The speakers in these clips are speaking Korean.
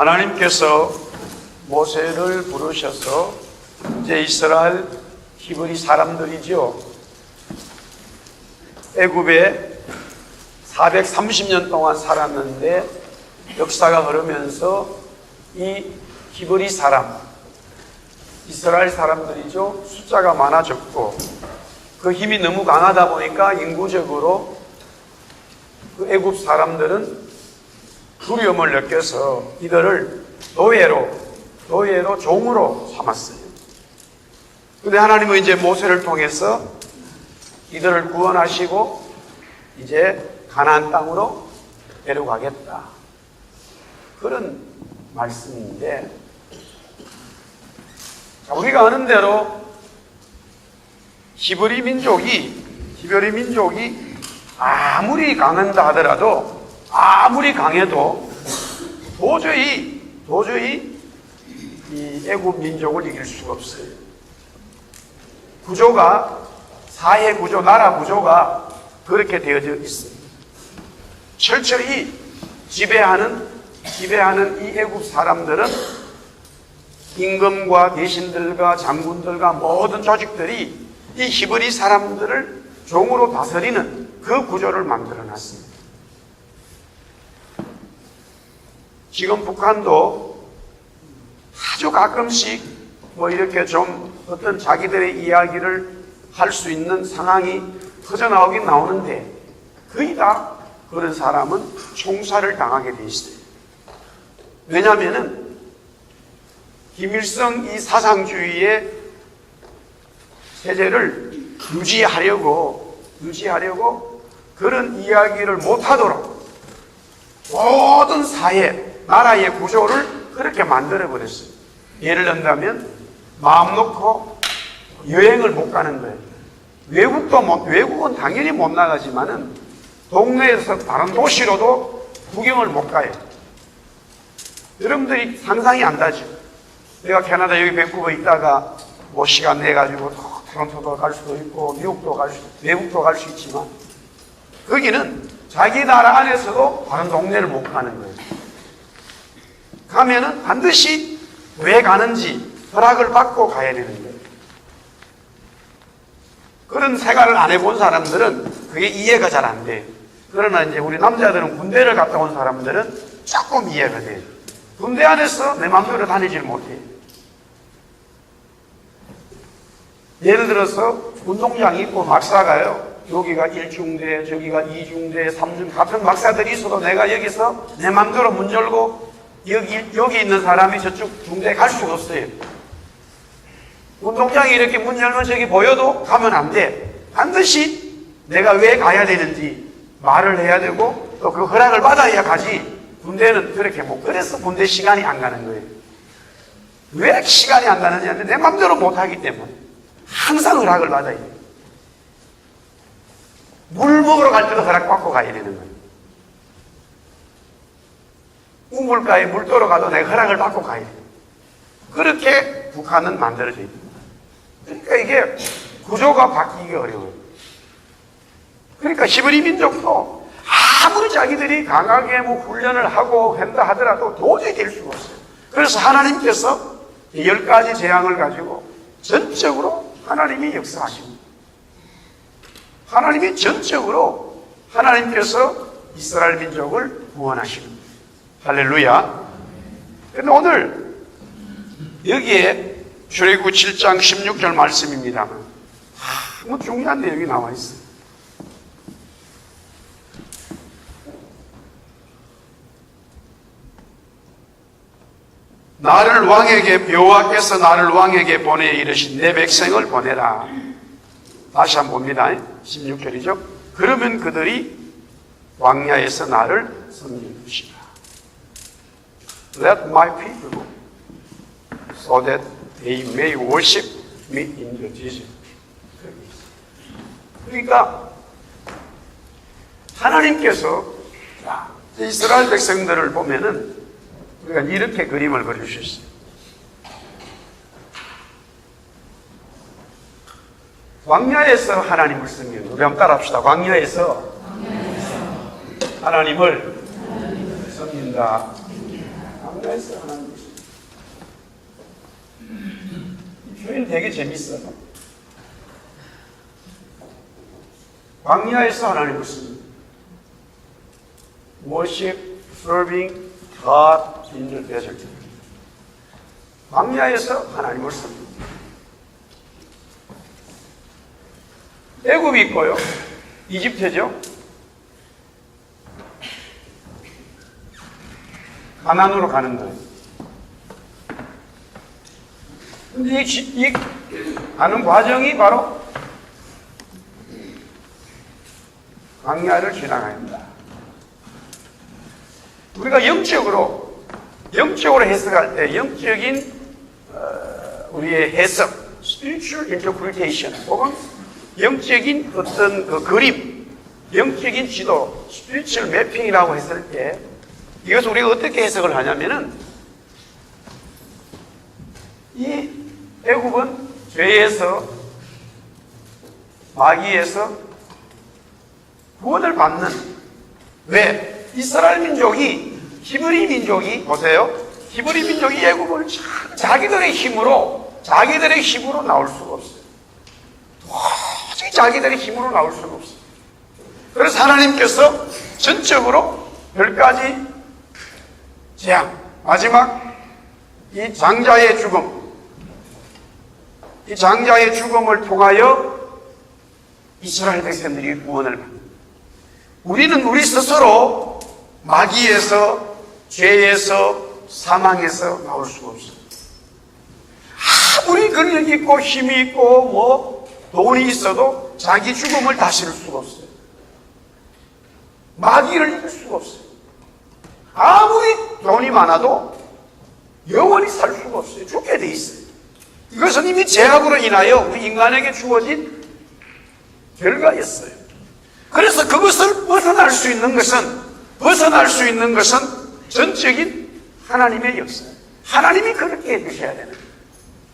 하나님께서 모세를 부르셔서 이제 이스라엘 히브리 사람들이죠. 애굽에 430년 동안 살았는데 역사가 흐르면서 이 히브리 사람, 이스라엘 사람들이죠. 숫자가 많아졌고 그 힘이 너무 강하다 보니까 인구적으로 그 애굽 사람들은 두려움을 느껴서 이들을 노예로 종으로 삼았어요. 근데 하나님은 이제 모세를 통해서 이들을 구원하시고 이제 가나안 땅으로 데려가겠다. 그런 말씀인데, 자, 우리가 아는 대로 히브리 민족이 아무리 강한다 하더라도, 아무리 강해도 도저히 이 애굽 민족을 이길 수가 없어요. 구조가, 사회 구조, 나라 구조가 그렇게 되어져 있어요. 철저히 지배하는 이 애굽 사람들은 임금과 대신들과 장군들과 모든 조직들이 이 히브리 사람들을 종으로 다스리는 그 구조를 만들어 놨습니다. 지금 북한도 아주 가끔씩 이렇게 좀 어떤 자기들의 이야기를 할 수 있는 상황이 터져나오긴 나오는데 거의 다 그런 사람은 총살을 당하게 돼 있어요. 왜냐하면은 김일성 이 사상주의의 체제를 유지하려고 그런 이야기를 못하도록 모든 사회, 나라의 구조를 그렇게 만들어버렸어요. 예를 든다면 마음 놓고 여행을 못 가는 거예요. 외국은 당연히 못 나가지만은 동네에서 다른 도시로도 구경을 못 가요. 여러분들이 상상이 안 가죠. 내가 캐나다 여기 밴쿠버 있다가 시간 내가지고 토론토도 갈 수도 있고 미국도 외국도 갈 수 있지만 거기는 자기 나라 안에서도 다른 동네를 못 가는 거예요. 가면은 반드시 왜 가는지 허락을 받고 가야 되는 거예요. 그런 생활을 안 해본 사람들은 그게 이해가 잘 안 돼요. 그러나 이제 우리 남자들은 군대를 갔다 온 사람들은 조금 이해가 돼요. 군대 안에서 내 마음대로 다니질 못해요. 예를 들어서 운동장이 있고 막사가요. 여기가 1중대, 저기가 2중대, 3중대 같은 막사들이 있어도 내가 여기서 내 마음대로 문 열고 여기 있는 사람이 저쪽 중대에 갈 수가 없어요. 운동장이 이렇게 문 열면 저기 보여도 가면 안 돼. 반드시 내가 왜 가야 되는지 말을 해야 되고 또 그 허락을 받아야 가지. 군대는 그렇게 그래서 군대 시간이 안 가는 거예요. 왜 시간이 안 가느냐? 내 마음대로 못하기 때문에 항상 허락을 받아야 돼요. 물 먹으러 갈 때도 허락받고 가야 되는 거예요. 우물가에 물 떠러 가도 내가 허락을 받고 가야 돼요. 그렇게 북한은 만들어져 있습니다. 그러니까 이게 구조가 바뀌기가 어려워요. 그러니까 히브리 민족도 아무리 자기들이 강하게 훈련을 하고 한다 하더라도 도저히 될 수가 없어요. 그래서 하나님께서 10가지 재앙을 가지고 전적으로 하나님이 역사하십니다. 하나님이 전적으로 하나님께서 이스라엘 민족을 구원하십니다. 할렐루야. 그런데 오늘 여기에 출애굽 7장 16절 말씀입니다만 너무 중요한 내용이 나와 있어요. 여호와께서 나를 왕에게 보내 이르신 내 백성을 보내라. 다시 한번 봅니다. 16절이죠. 그러면 그들이 광야에서 나를 섬길 것이라. Let my people go, so that they may worship me in the desert. 그러니까 하나님께서 이스라엘 백성들을 보면은 우리가 이렇게 그림을 그려주셨어요. 광야에서 하나님을 섬기는, 우리 한번 따라합시다. 광야에서 하나님을 섬긴다. 광야에서 하나님을 섬깁니다. 이 표현 되게 재밌어요. 광야에서 하나님을 섬깁니다. Worship, serving God in the desert. 광야에서 하나님을 섬깁니다. 애굽이 있고요. 이집트죠. 가나안으로 가는 거예요. 근데 이 가는 과정이 바로 광야를 지나갑니다. 우리가 영적으로 해석할 때 영적인 우리의 해석, spiritual interpretation, 혹은 영적인 어떤 그 그림, 영적인 지도, spiritual mapping이라고 했을 때 이것을 우리가 어떻게 해석을 하냐면은 이 애굽은 죄에서 마귀에서 구원을 받는, 왜? 이스라엘 민족이 히브리 민족이 보세요. 히브리 민족이 애굽을 자기들의 힘으로 나올 수가 없어요. 도저히 자기들의 힘으로 나올 수가 없어요. 그래서 하나님께서 전적으로 10가지 재앙, 마지막 이 장자의 죽음을 통하여 이스라엘 백성들이 구원을 받는. 우리는 우리 스스로 마귀에서, 죄에서, 사망에서 나올 수가 없어요. 아무리 근력이 있고 힘이 있고 돈이 있어도 자기 죽음을 다스릴 수가 없어요. 마귀를 이길 수가 없어요. 아무리 돈이 많아도 영원히 살 수가 없어요. 죽게 돼 있어요. 이것은 이미 죄악으로 인하여 우리 인간에게 주어진 결과였어요. 그래서 그것을 벗어날 수 있는 것은 전적인 하나님의 역사예요. 하나님이 그렇게 해주셔야 되는 거예요.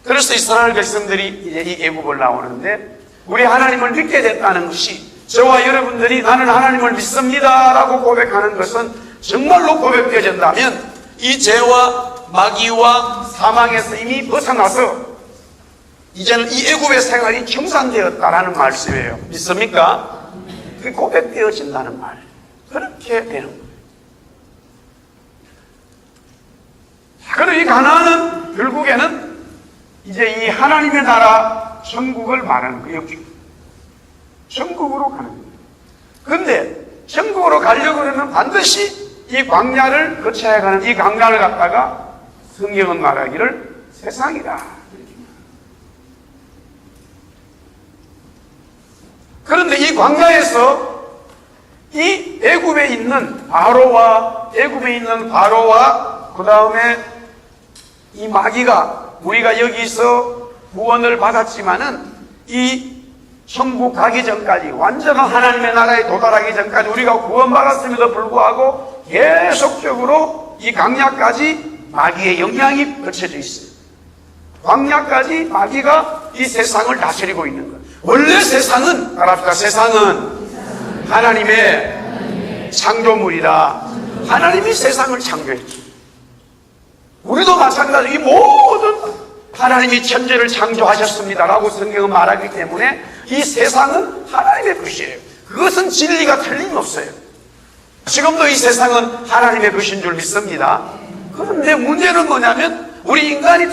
그래서 이스라엘 백성들이 이제 이 애굽을 나오는데, 우리 하나님을 믿게 됐다는 것이, 저와 여러분들이 나는 하나님을 믿습니다 라고 고백하는 것은 정말로 고백되어진다면 이 죄와 마귀와 사망에서 이미 벗어나서 이제는 이 애굽의 생활이 청산되었다라는 말씀이에요. 믿습니까? 그게 고백되어진다는 말. 그렇게 되는 거예요. 그리고 이 가나안은 결국에는 이제 이 하나님의 나라 천국을 말하는 거예요. 천국으로 가는 거예요. 그런데 천국으로 가려고 하면 반드시 이 광야를 거쳐야 가는 이 광야를 갖다가 성경은 말하기를 세상이다. 그런데 이 광야에서 이 애굽에 있는 바로와 그 다음에 이 마귀가, 우리가 여기서 구원을 받았지만은 이 천국 가기 전까지, 완전한 하나님의 나라에 도달하기 전까지 우리가 구원받았음에도 불구하고 계속적으로 이 광야까지 마귀의 영향이 거쳐져 있어요. 광야까지 마귀가 이 세상을 다스리고 있는 거예요. 원래 세상은, 따라합시다. 세상은 하나님의 창조물이라. 하나님이 세상을 창조했죠. 우리도 마찬가지로 이 모든 하나님이 천지를 창조하셨습니다라고 성경은 말하기 때문에 이 세상은 하나님의 것이에요. 그것은 진리가 틀림없어요. 지금도 이 세상은 하나님의 것인 줄 믿습니다. 그런데 문제는 뭐냐면 우리 인간이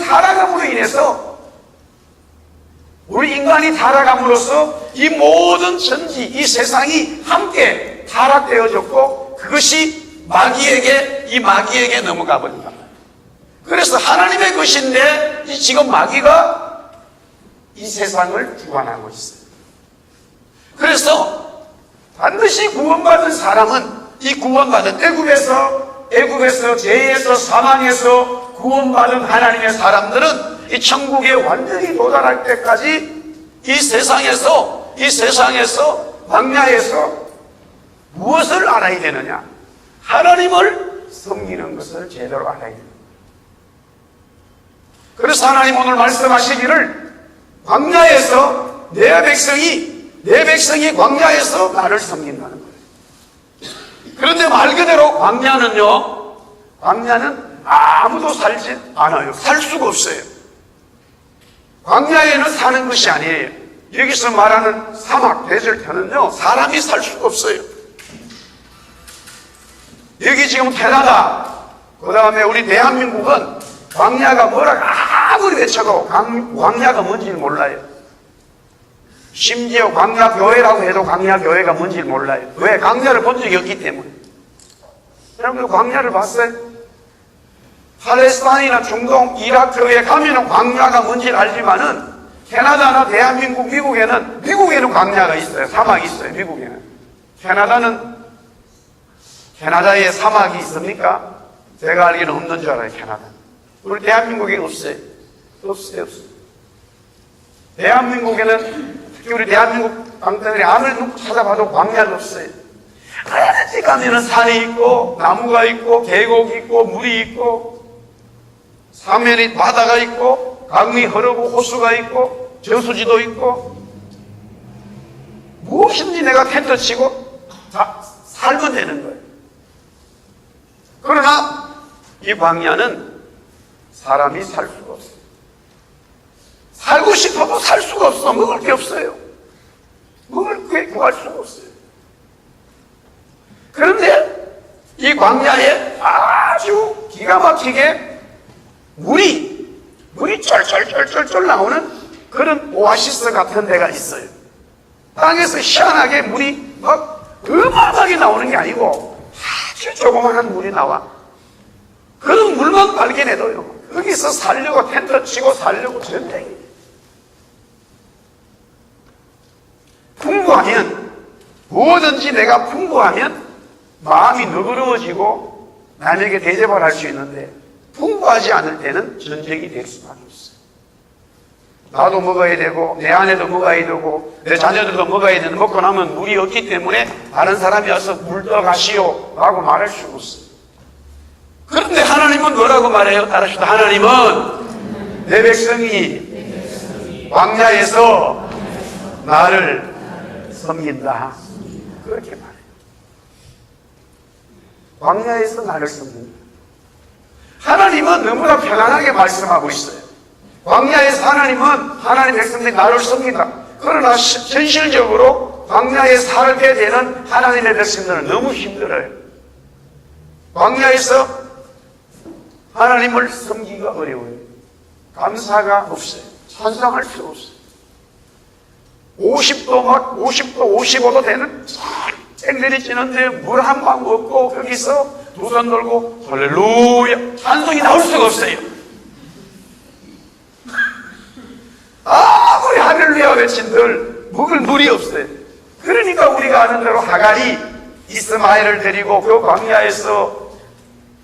타락함으로써 이 모든 천지, 이 세상이 함께 타락되어졌고 그것이 마귀에게 넘어가 버린다. 그래서 하나님의 것인데 지금 마귀가 이 세상을 주관하고 있어요. 그래서 반드시 구원받은 사람은, 이 구원받은 애굽에서 죄에서 사망에서 구원받은 하나님의 사람들은 이 천국에 완전히 도달할 때까지 이 세상에서 광야에서 무엇을 알아야 되느냐? 하나님을 섬기는 것을 제대로 알아야 됩니다. 그래서 하나님 오늘 말씀하시기를 광야에서 내 백성이 광야에서 나를 섬긴다는 거예요. 그런데 말 그대로 광야는 아무도 살지 않아요. 살 수가 없어요. 광야에는 사는 것이 아니에요. 여기서 말하는 사막, 데ser트는요, 사람이 살 수가 없어요. 여기 지금 캐나다, 그 다음에 우리 대한민국은 광야가 뭐라고 아무리 외쳐도 광야가 뭔지를 몰라요. 심지어 광야교회라고 해도 광야교회가 뭔지를 몰라요. 왜? 광야를 본 적이 없기 때문에. 여러분들 광야를 봤어요? 팔레스타인이나 중동, 이라크에 가면은 광야가 뭔지를 알지만은 캐나다나 대한민국, 미국에는 광야가 있어요. 사막이 있어요. 미국에는. 캐나다에 사막이 있습니까? 제가 알기로는 없는 줄 알아요. 캐나다. 우리 대한민국에 없어요. 없어요. 대한민국에는, 특히 우리 대한민국 방태들이 아무리 찾아봐도 광야가 없어요. 어디 가면은 산이 있고, 나무가 있고, 계곡이 있고, 물이 있고, 사면이 바다가 있고, 강이 흐르고, 호수가 있고, 저수지도 있고, 무엇인지 내가 텐트 치고 다 살면 되는 거예요. 그러나 이 광야는 사람이 살 수가 없어요. 살고 싶어도 살 수가 없어. 먹을 게 없어요. 먹을 게 구할 수가 없어요. 그런데 이 광야에 아주 기가 막히게 물이 쫄쫄쫄쫄쫄 나오는 그런 오아시스 같은 데가 있어요. 땅에서 희한하게 물이 막 어마어마하게 나오는 게 아니고 아주 조그마한 물이 나와. 그런 물만 발견해도요, 여기서 살려고 텐트 치고 살려고 전쟁이. 풍부하면, 뭐든지 내가 풍부하면 마음이 너그러워지고 남에게 대접을 할 수 있는데, 풍부하지 않을 때는 전쟁이 될 수밖에 없어요. 나도 먹어야 되고, 내 아내도 먹어야 되고, 내 자녀들도 먹어야 되는데, 먹고 나면 물이 없기 때문에 다른 사람이 와서 물 떠가시오 라고 말할 수가 없어요. 그런데 하나님은 뭐라고 말해요? 따라합시다. 하나님은 내 백성이 광야에서 나를 섬긴다. 그렇게 말해요. 광야에서 나를 섬긴다. 하나님은 너무나 편안하게 말씀하고 있어요. 광야에서 하나님 백성들이 나를 섬긴다. 그러나 현실적으로 광야에 살게 되는 하나님의 백성들은 너무 힘들어요. 광야에서 하나님을 섬기기가 어려워요. 감사가 없어요. 찬송할 수가 없어요. 50도, 55도 되는 쨍들이 찌는데 물 한 방 없고 여기서 두 손 들고 할렐루야 찬송이 나올 수가 없어요. 아무리 할렐루야 외친들 먹을 물이 없어요. 그러니까 우리가 아는 대로 하갈이 이스마엘을 데리고 그 광야에서,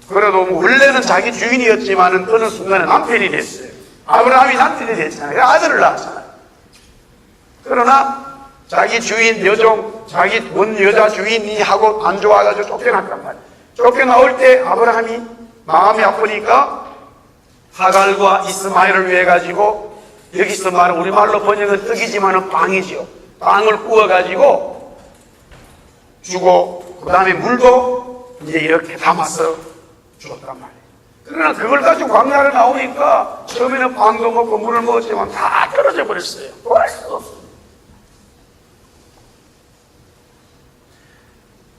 그래도 원래는 자기 주인이었지만은 어느 순간에 남편이 됐어요. 아브라함이 남편이 됐잖아요. 아들을 낳았잖아요. 그러나 자기 주인 여종, 자기 원 여자 주인이 하고 안 좋아가지고 쫓겨났단 말이에요. 쫓겨나올 때 아브라함이 마음이 아프니까 하갈과 이스마엘을 위해 가지고, 여기서 말은 우리말로 번역은 떡이지만은 빵이죠. 빵을 구워가지고 주고, 그 다음에 물도 이제 이렇게 담아서 줬단 말이에요. 그러나 그걸 가지고 광야를 나오니까 처음에는 빵도 먹고 물을 먹었지만 다 떨어져 버렸어요. 구할 수가 없어요.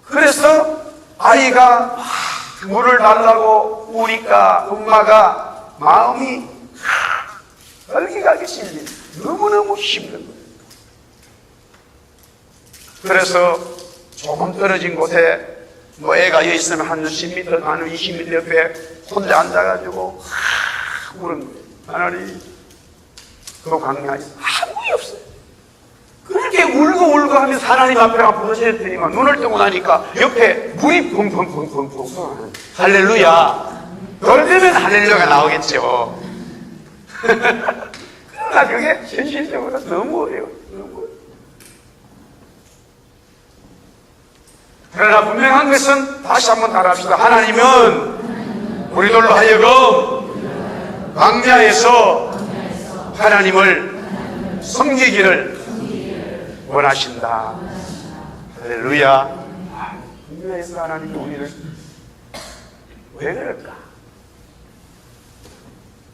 그래서 아이가 물을 달라고 우니까 엄마가 마음이 얼기가기 싫은, 너무너무 힘든 거예요. 그래서 조금 떨어진 곳에 뭐 애가 여기 있으면 한 10m, 한 20m 옆에 혼자 앉아가지고 우는 거예요. 하나님, 그 광야에 아무것도 없어요. 그렇게 울고 하면서 하나님 앞에 부서졌더니만 눈을 뜨고 나니까 옆에 물이 펑펑펑펑펑 할렐루야. 널 되면 할렐루야가 나오겠죠. 그러나 그게 현실적으로 너무 어려워요. 그러나 분명한 것은 다시 한번 따라합시다. 하나님은 우리들로 하여금 광야에서 하나님을 섬기기를 원하신다. 할렐루야. 광야에서 하나님이 우리를 왜 그럴까?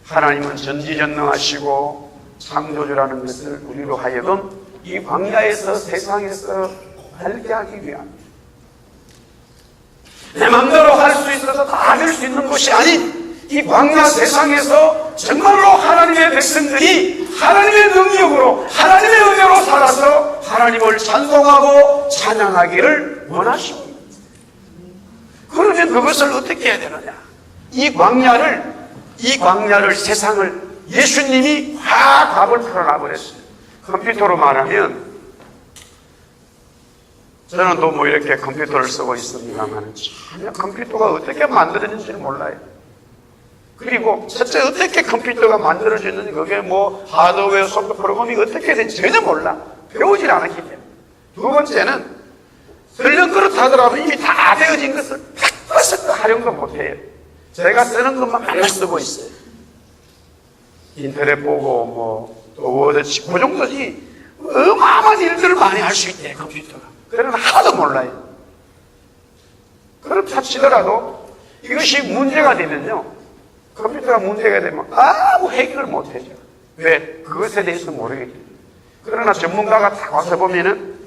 하나님은 전지전능하시고 창조주라는 것을 우리로 하여금 이 광야에서 세상에서 알게 하기 위함입니다. 내 마음대로 할 수 있어서 다 될 수 있는 것이 아닌 이 광야 세상에서 정말로 하나님의 백성들이 하나님의 능력으로 하나님의 은혜로 살아서 하나님을 찬송하고 찬양하기를 원하십니다. 그러면 그것을 어떻게 해야 되느냐? 이 광야를 세상을 예수님이 확 답을 풀어놔버렸어요. 컴퓨터로 말하면 저는 또 뭐 이렇게 컴퓨터를 쓰고 있습니다만 전혀 컴퓨터가 어떻게 만들어진지는 몰라요. 그리고 첫째 어떻게 컴퓨터가 만들어지는지 그게 뭐 하드웨어 소프트 프로그램이 어떻게 되는지 전혀 몰라. 배우질 않았기 때문에. 두 번째는 설령 그렇다더라도 이미 다 되어진 것을 100% 활용도 못해요. 제가 쓰는 것만 맨날 쓰고 있어요. 인터넷 보고 뭐또 워드 치고 그 정도지 어마어마한 일들을 많이 할 수 있대 컴퓨터가. 그러나 하나도 몰라요. 그렇다 치더라도 이것이 문제가 되면요, 컴퓨터가 문제가 되면 아무 해결을 못해요. 왜? 그것에 대해서 모르겠죠. 그러나 전문가가 딱 와서 보면은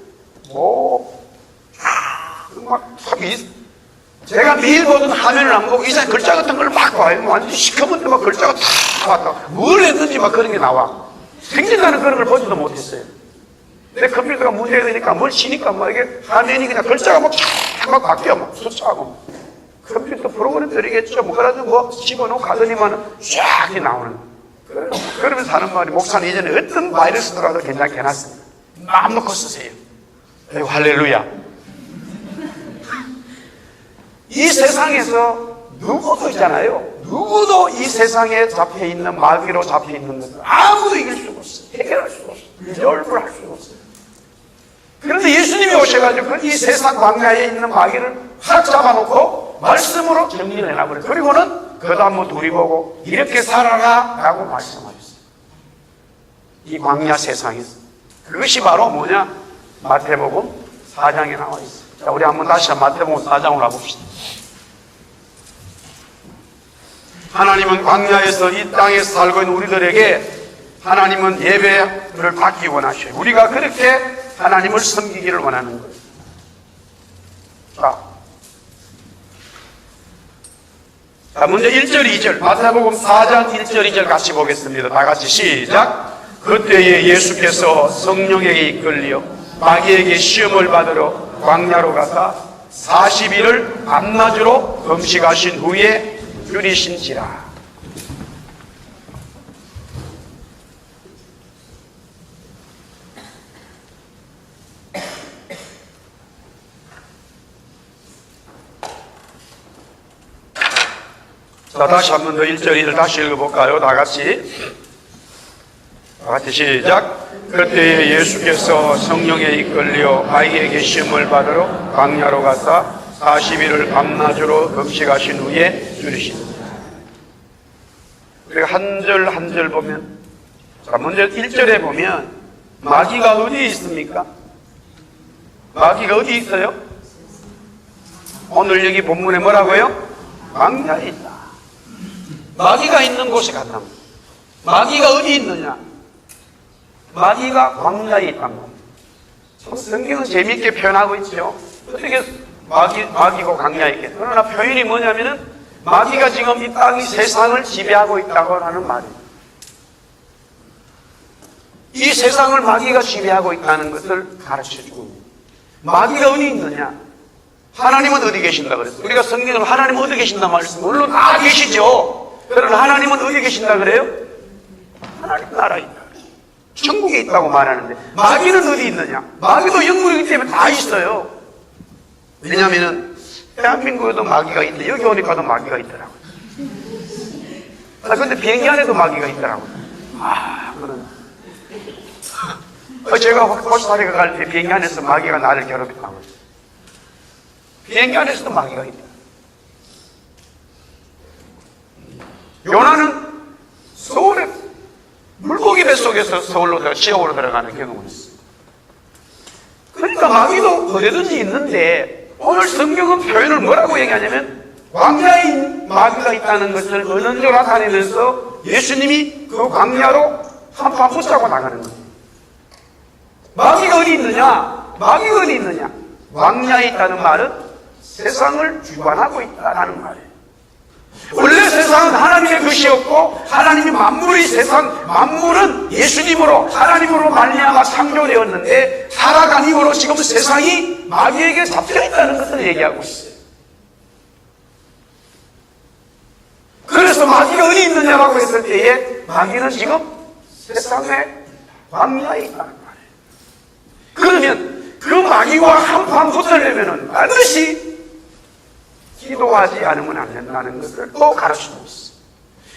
제가 매일 보던 화면을 안 보고 이상 글자 같은 걸 막 봐요. 완전히 시커먼데 막 글자가 다 왔다. 뭘 했는지 막 그런 게 나와. 생전에는 그런 걸 보지도 못했어요. 내 컴퓨터가 문제가 되니까 뭘 치니까 막 이게 화면이 그냥 글자가 막 바뀌어. 막 숫자하고. 컴퓨터 프로그램들이겠죠. 뭐 그래가지고 뭐 집어넣고 가더니만 쫙 나오는. 그러면서 하는 말이 목사는 이전에 어떤 바이러스 들어가도 괜찮게 해놨습니다. 마음 놓고 쓰세요. 에이, 할렐루야. 이 세상에서 누구도 있잖아요. 누구도 이 세상에 잡혀있는 마귀로 잡혀있는 것을 아무도 이길 수가 없어요. 해결할 수가 없어요. 열불할 수가 없어요. 그런데 예수님이 오셔가지고 이 세상 광야에 있는 마귀를 확 잡아놓고 말씀으로 정리를 해놔버려요. 그리고는 그 다음 뭐 둘이 보고 이렇게 살아라 라고 말씀하셨어요. 이 광야 세상에서. 그것이 바로 뭐냐? 마태복음 4장에 나와 있어요. 자, 우리 한번 다시 마태복음 4장으로 가봅시다. 하나님은 광야에서 이 땅에서 살고 있는 우리들에게 하나님은 예배를 받기 원하셔요. 우리가 그렇게 하나님을 섬기기를 원하는 거예요. 자, 먼저 1절, 2절. 마태복음 4장 1절, 2절 같이 보겠습니다. 다 같이 시작. 그때에 예수께서 성령에게 이끌려 마귀에게 시험을 받으러 광야로 가사 40일을 밤낮으로 금식하신 후에 줄이신지라. 자, 다시 한 번 더 1절, 2절 다시 읽어볼까요? 다 같이 시작. 그때에 예수께서 성령에 이끌려 마귀에게 시험을 받으러 광야로 가사 40일을 밤낮으로 금식하신 후에 줄이십니다. 우리가 한 절 한 절 보면, 자, 먼저 1절에 보면 마귀가 어디에 있습니까? 마귀가 어디 있어요? 오늘 여기 본문에 뭐라고요? 광야에 있다. 마귀가 있는 곳에 갔나? 마귀가 어디 있느냐? 마귀가 광야에 있단 말이에요. 성경은 재미있게 표현하고 있죠. 어떻게 마귀고 광야에 있겠어요? 그러나 표현이 뭐냐면은 마귀가 지금 이 땅이 세상을 지배하고 있다고 하는 말이에요. 이 세상을 마귀가 지배하고 있다는 것을 가르쳐주고 있습니다. 마귀가 어디 있느냐? 하나님은 어디 계신다 그랬어요. 우리가 성경은 하나님은 어디 계신다 말씀, 물론 다 계시죠. 그러나 하나님은 어디 계신다 그래요? 하나님 나라에 있다. 천국에 있다고 말하는데 마귀는 어디 있느냐? 마귀도 영물이기 때문에 다 있어요. 왜냐하면 대한민국에도 마귀가 있는데 여기 오니까도 마귀가 있더라고요. 근데 비행기 안에도 마귀가 있더라고요. 그런. 제가 코스타리카 갈 때 비행기 안에서 마귀가 나를 괴롭혔다고요. 비행기 안에서도 마귀가 있다. 요나는 서울에 물고기 뱃속에서 서울로 지옥으로 들어가는 경험을 했어요. 그러니까 마귀도 어디든지 있는데 오늘 성경은 표현을 뭐라고 얘기하냐면 광야에 마귀가 있다는 것을 은연중에 나타내면서 예수님이 그 광야로 한판 붙잡고 나가는 거예요. 마귀가 어디 있느냐? 마귀가 어디 있느냐? 광야에 있다는 말은 세상을 주관하고 있다는 말이에요. 원래 세상은 하나님의 것이었고 하나님이 만물의 세상, 만물은 예수님으로 하나님으로 말미암아 창조되었는데 타락한 이후로 지금 세상이 마귀에게 잡혀있다는 것을 얘기하고 있어요. 그래서 마귀가 어디 있느냐라고 했을 때에 마귀는 지금 세상의 광야에 있다는 말이에요. 그러면 그 마귀와 한판 붙으려면 반드시 기도하지 않으면 안 된다는 것을 또 가르치고 있어요.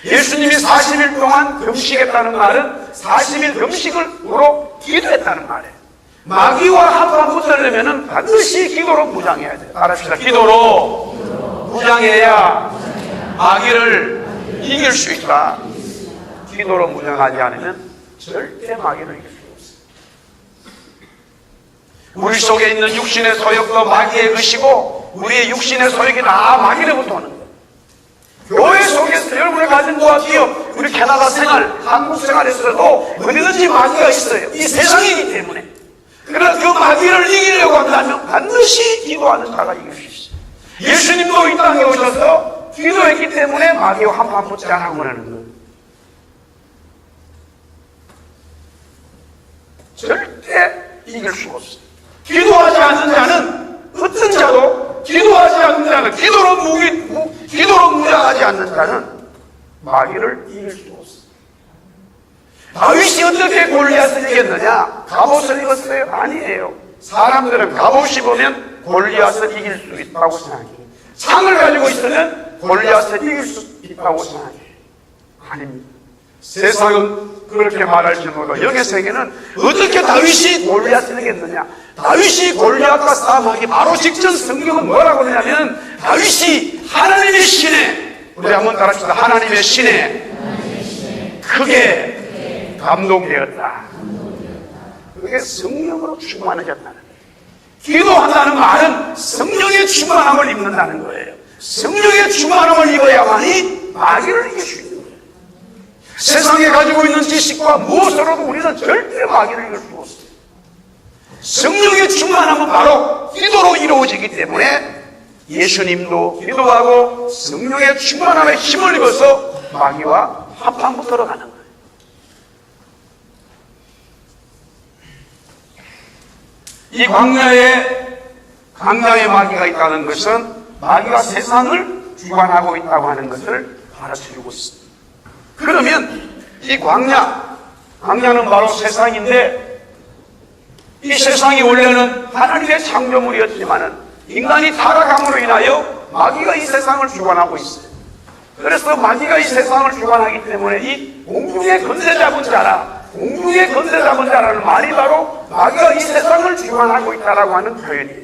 예수님이 40일 동안 금식했다는 말은 40일 금식으로 기도했다는 말이에요. 마귀와 한판 붙으려면 반드시 기도로 무장해야 돼요. 알았습니다. 기도로 무장해야 마귀를 이길 수 있다. 기도로 무장하지 않으면 절대 마귀를 이길 수 없어요. 우리 속에 있는 육신의 소욕도 마귀의 것이고 우리의 육신의 소욕이 다 마귀로부터 오는 거예요. 교회 속에서 여러분의 가정과 기업, 우리 캐나다 생활, 한국 생활에서도 어디든지 마귀가 있어요. 이 세상이기 때문에. 그러나 그 마귀를 이기려고 한다면 반드시 기도하는 자가 이길 수 있어요. 예수님도 이 땅에 오셔서 기도했기 때문에 마귀와 한판 붙지 않으라고 하는 거예요. 절대 이길 수가 없어요. 기도하지 않는 자는 어떤 자도 기도하지 않는 자는 기도로 무장하지 않는 자는 마귀를 이길 수가 없어요. 다윗이 어떻게 골리앗을 이겼느냐? 갑옷을 입었어요? 아니에요. 사람들은 갑옷 입으면 골리앗을 이길 수 있다고 생각해요. 창을 가지고 있으면 골리앗을 이길 수 있다고 생각해요. 아닙니다. 세상은 그렇게 말할지 모르고 영의 세계는 어떻게 다윗이 골리앗을 이겼느냐? 다윗이 골리앗과 싸움하기 바로 직전 성경은 뭐라고 하냐면 다윗이 하나님의 신에, 우리 한번 따라합시다. 하나님의 신에 크게 감동되었다. 그게 성령으로 충만해졌다는 거예요. 기도한다는 말은 성령의 충만함을 입는다는 거예요. 성령의 충만함을 입어야만이 마귀를 이길 수 있는 거예요. 세상에 가지고 있는 지식과 무엇으로도 우리는 절대 마귀를 이길 수 없어요. 성령의 충만함은 바로 기도로 이루어지기 때문에 예수님도 기도하고 성령의 충만함에 힘을 입어서 마귀와 한판 붙으러 가는 거예요. 이 광야에 마귀가 있다는 것은 마귀가 세상을 주관하고 있다고 하는 것을 가르쳐주고 있습니다. 그러면 이 광야는 바로 세상인데 이 세상이 원래는 하나님의 창조물이었지만은 인간이 타락함으로 인하여 마귀가 이 세상을 주관하고 있어요. 그래서 마귀가 이 세상을 주관하기 때문에 이 공중의 건세 잡은 자라는 말이 바로 마귀가 이 세상을 주관하고 있다라고 하는 표현이에요.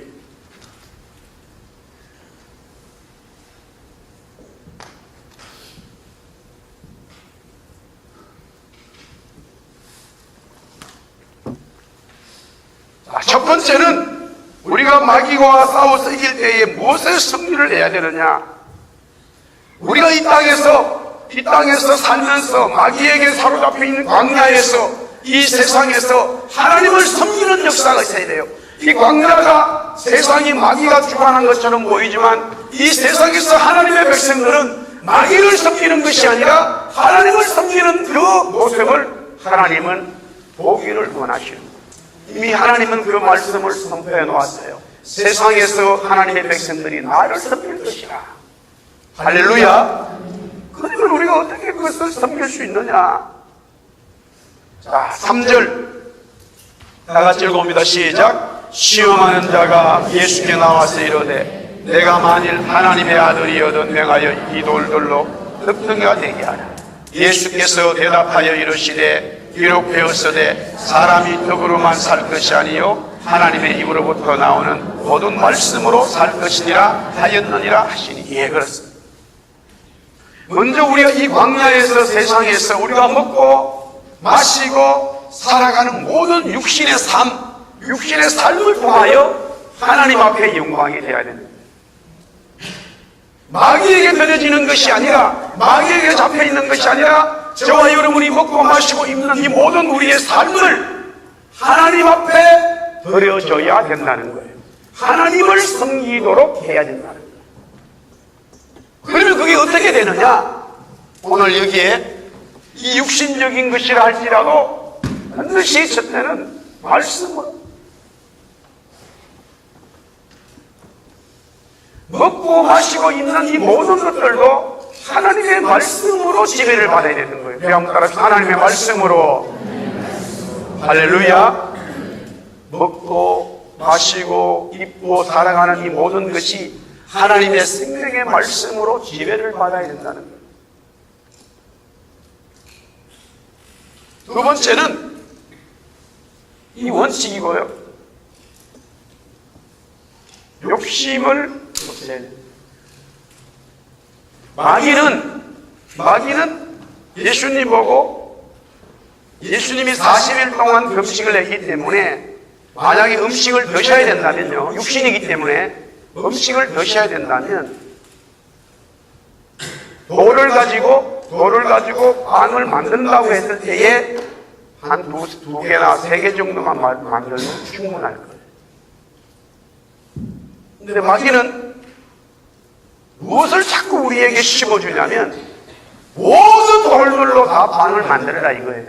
첫 번째는 우리가 마귀와 싸워서 이길 때에 무엇에 승리를 내야 되느냐? 우리가 이 땅에서 살면서 마귀에게 사로잡혀 있는 광야에서 이 세상에서 하나님을 섬기는 역사가 있어야 돼요. 이 광야가 세상이 마귀가 주관한 것처럼 보이지만 이 세상에서 하나님의 백성들은 마귀를 섬기는 것이 아니라 하나님을 섬기는 그 모습을 하나님은 보기를 원하시는 거예요. 이미 하나님은 그 말씀을 선포해 놓았어요. 세상에서 하나님의 백성들이 나를 섬길 것이라. 할렐루야. 그러면 우리가 어떻게 그것을 섬길 수 있느냐? 자, 3절 다 같이 읽어봅니다. 시작. 시험하는 자가 예수께 나와서 이르되 내가 만일 하나님의 아들이여든 명하여 이 돌들로 흙등이가 되게 하라. 예수께서 대답하여 이르시되 비록 배웠으되 사람이 떡으로만 살 것이 아니요 하나님의 입으로부터 나오는 모든 말씀으로 살 것이니라 하였느니라 하시니. 예, 그렇습니다. 먼저 우리가 이 광야에서 세상에서 우리가 먹고 마시고 살아가는 모든 육신의 삶을 통하여 하나님 앞에 영광이 되어야 됩니다. 마귀에게 드려지는 것이 아니라, 마귀에게 잡혀있는 것이 아니라 저와 여러분이 먹고 마시고 입는 이 모든 우리의 삶을 하나님 앞에 드려줘야 된다는 거예요. 하나님을 섬기도록 해야 된다는 거예요. 그러면 그게 어떻게 되느냐? 오늘 여기에 이 육신적인 것이라 할지라도 반드시 첫째는 말씀으로, 먹고 마시고 입는 이 모든 것들도 하나님의 말씀으로 지배를 받아야 되는 거예요. 우리 한번 따라서 하나님의 말씀으로. 할렐루야. 먹고 마시고 입고 살아가는 이 모든 것이 하나님의 생명의 말씀으로 지배를 받아야 된다는 거예요. 두 번째는 이 원칙이고요. 욕심을 없애야 돼요. 마귀는 예수님 보고 예수님이 40일 동안 금식을 했기 때문에 만약에 음식을 드셔야 된다면요, 육신이기 때문에 음식을 드셔야 된다면 돌을 가지고 빵을 만든다고 했을 때에 한 두 개나 세 개 정도만 만들면 충분할 거예요. 근데 마귀는 무엇을 자꾸 우리에게 심어주냐면 모든 돌들로 다 빵을 만들어라 이거예요.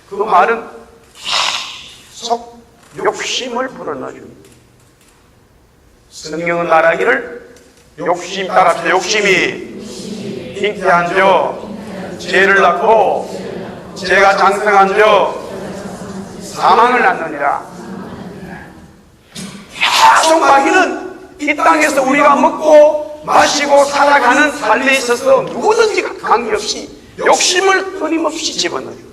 그 말은 계속 욕심을 불어넣어줍니다. 성경은 말하기를 욕심 따라서 욕심이 잉태한 저 죄를 낳고 죄가 장성한 저 사망을 낳느니라. 계속 마귀는 이 땅에서 우리가 먹고 마시고 살아가는 삶에 있어서 누구든지 관계없이 욕심을 끊임없이 집어넣어요.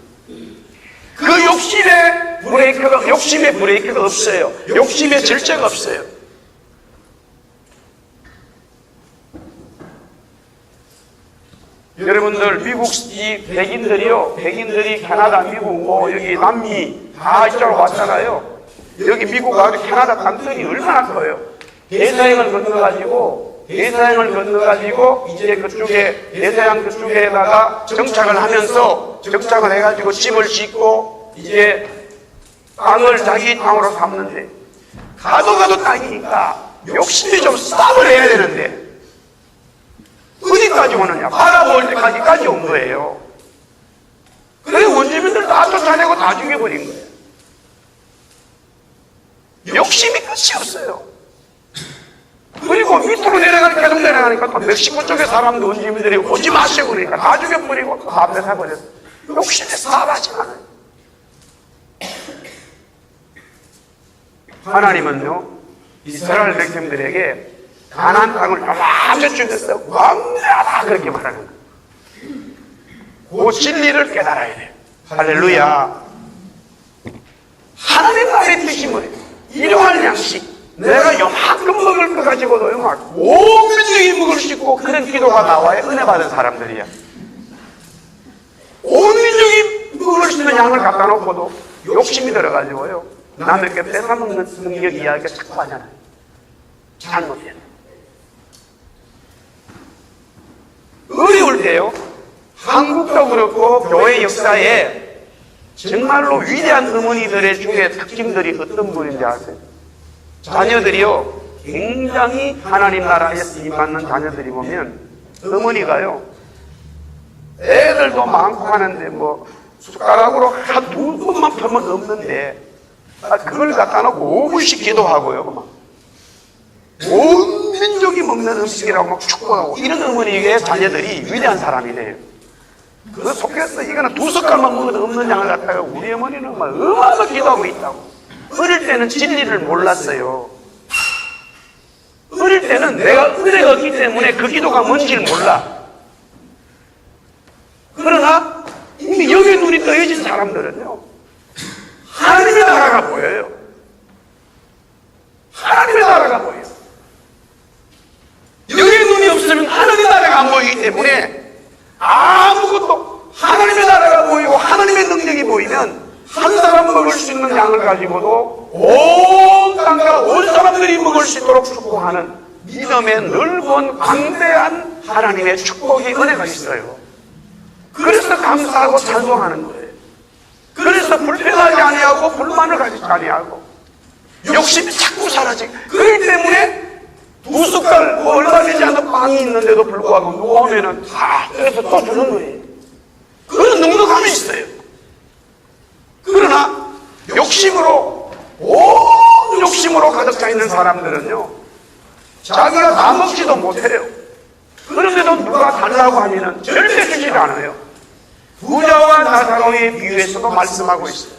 그 욕심의 브레이크가 없어요. 욕심의 절제가 없어요. 여러분들 미국 이 백인들이 캐나다, 미국, 여기 남미 다 이쪽으로 왔잖아요. 여기 미국 가서 캐나다 땅들이 얼마나 커요. 대서양을 건너가지고 이제 그쪽에 대서양 그쪽에다가 정착을 하면서 정착을 해가지고 집을 짓고 이제 땅을 자기 땅으로 삼는데 가도 땅이니까 욕심이 좀 스탑을 해야 되는데 어디까지 오느냐? 바라볼 때까지 온 거예요. 그래서 원주민들 다 쫓아내고 다 죽여버린 거예요. 욕심이 끝이 없어요. 그리고 밑으로 계속 내려가니까 또 멕시코 쪽의 사람도 원주민들이 오지 마시고 그러니까 다 죽여버리고 또 앞에 사버렸어요. 욕심에 사하지 않아요. 하나님은요, 이스라엘 백성들에게 가나안 땅을 요만큼 주면서 광대하다 그렇게 말하는 거예요. 그 진리를 깨달아야 돼요. 할렐루야. 하나님 나라의 뜻이 뭐예요? 일용할 양식. 내가 요만큼 먹을 거 가지고도 온 민족이 먹을 수 있고 그런 기도가 나와야 은혜 받은 사람들이야. 온 민족이 먹을 수 있는 양을 갖다 놓고도 욕심이 들어가지고요, 남에게 뺏어먹는 성격 이야기가 자꾸 하잖아요. 잘못해요. 어려울 때요, 한국도 그렇고 교회 역사에 정말로 위대한 어머니들의 중에 특징들이 어떤 분인지 아세요? 자녀들이요, 굉장히 하나님 나라에 쓰임받는 자녀들이 보면 어머니가요, 애들도 많고 하는데 숟가락으로 한 두 번만 펴면 없는데 그걸 갖다 놓고 5분씩 기도하고요, 온 민족이 먹는 음식이라고 막 축복하고 이런 어머니의 자녀들이 위대한 사람이래요. 그 속에서 이거는 두 숟갈만 먹어도 없는 양을 갖다가 우리 어머니는 막 얼마나 기도하고 있다고. 어릴 때는 진리를 몰랐어요. 어릴 때는 내가 은혜가 없기 때문에 그 기도가 뭔지를 몰라. 그러나 이미 영의 눈이 떠여진 사람들은요, 하나님의 나라가 보여요. 하나님의 나라가 보여요. 영의 눈이 없으면 하나님의 나라가 안 보이기 때문에 아무것도, 하나님의 나라가 보이고 하나님의 능력이 보이면 한 사람 먹을 수 있는 양을 가지고도 온 땅과 온 사람들이 먹을 수 있도록 축복하는 믿음의 넓은 광대한 하나님의 축복이 은혜가 있어요. 그래서 감사하고 찬송하는 거예요. 그래서 불평하지 아니하고 불만을 가지지 아니하고 욕심이 자꾸 사라지고, 그렇기 때문에 두 숟갈 얼마 되지 않는 빵이 있는데도 불구하고 누가 오면은 다 떼서 또 주는 거예요. 그런 넉넉함이 있어요. 그러나 욕심으로, 온 욕심으로 가득 차 있는 사람들은요, 자기가 다 먹지도 못해요. 그런데도 누가 달라고 하면은 절대 주지 않아요. 부자와 나사로의 비유에서도 말씀하고 있어요.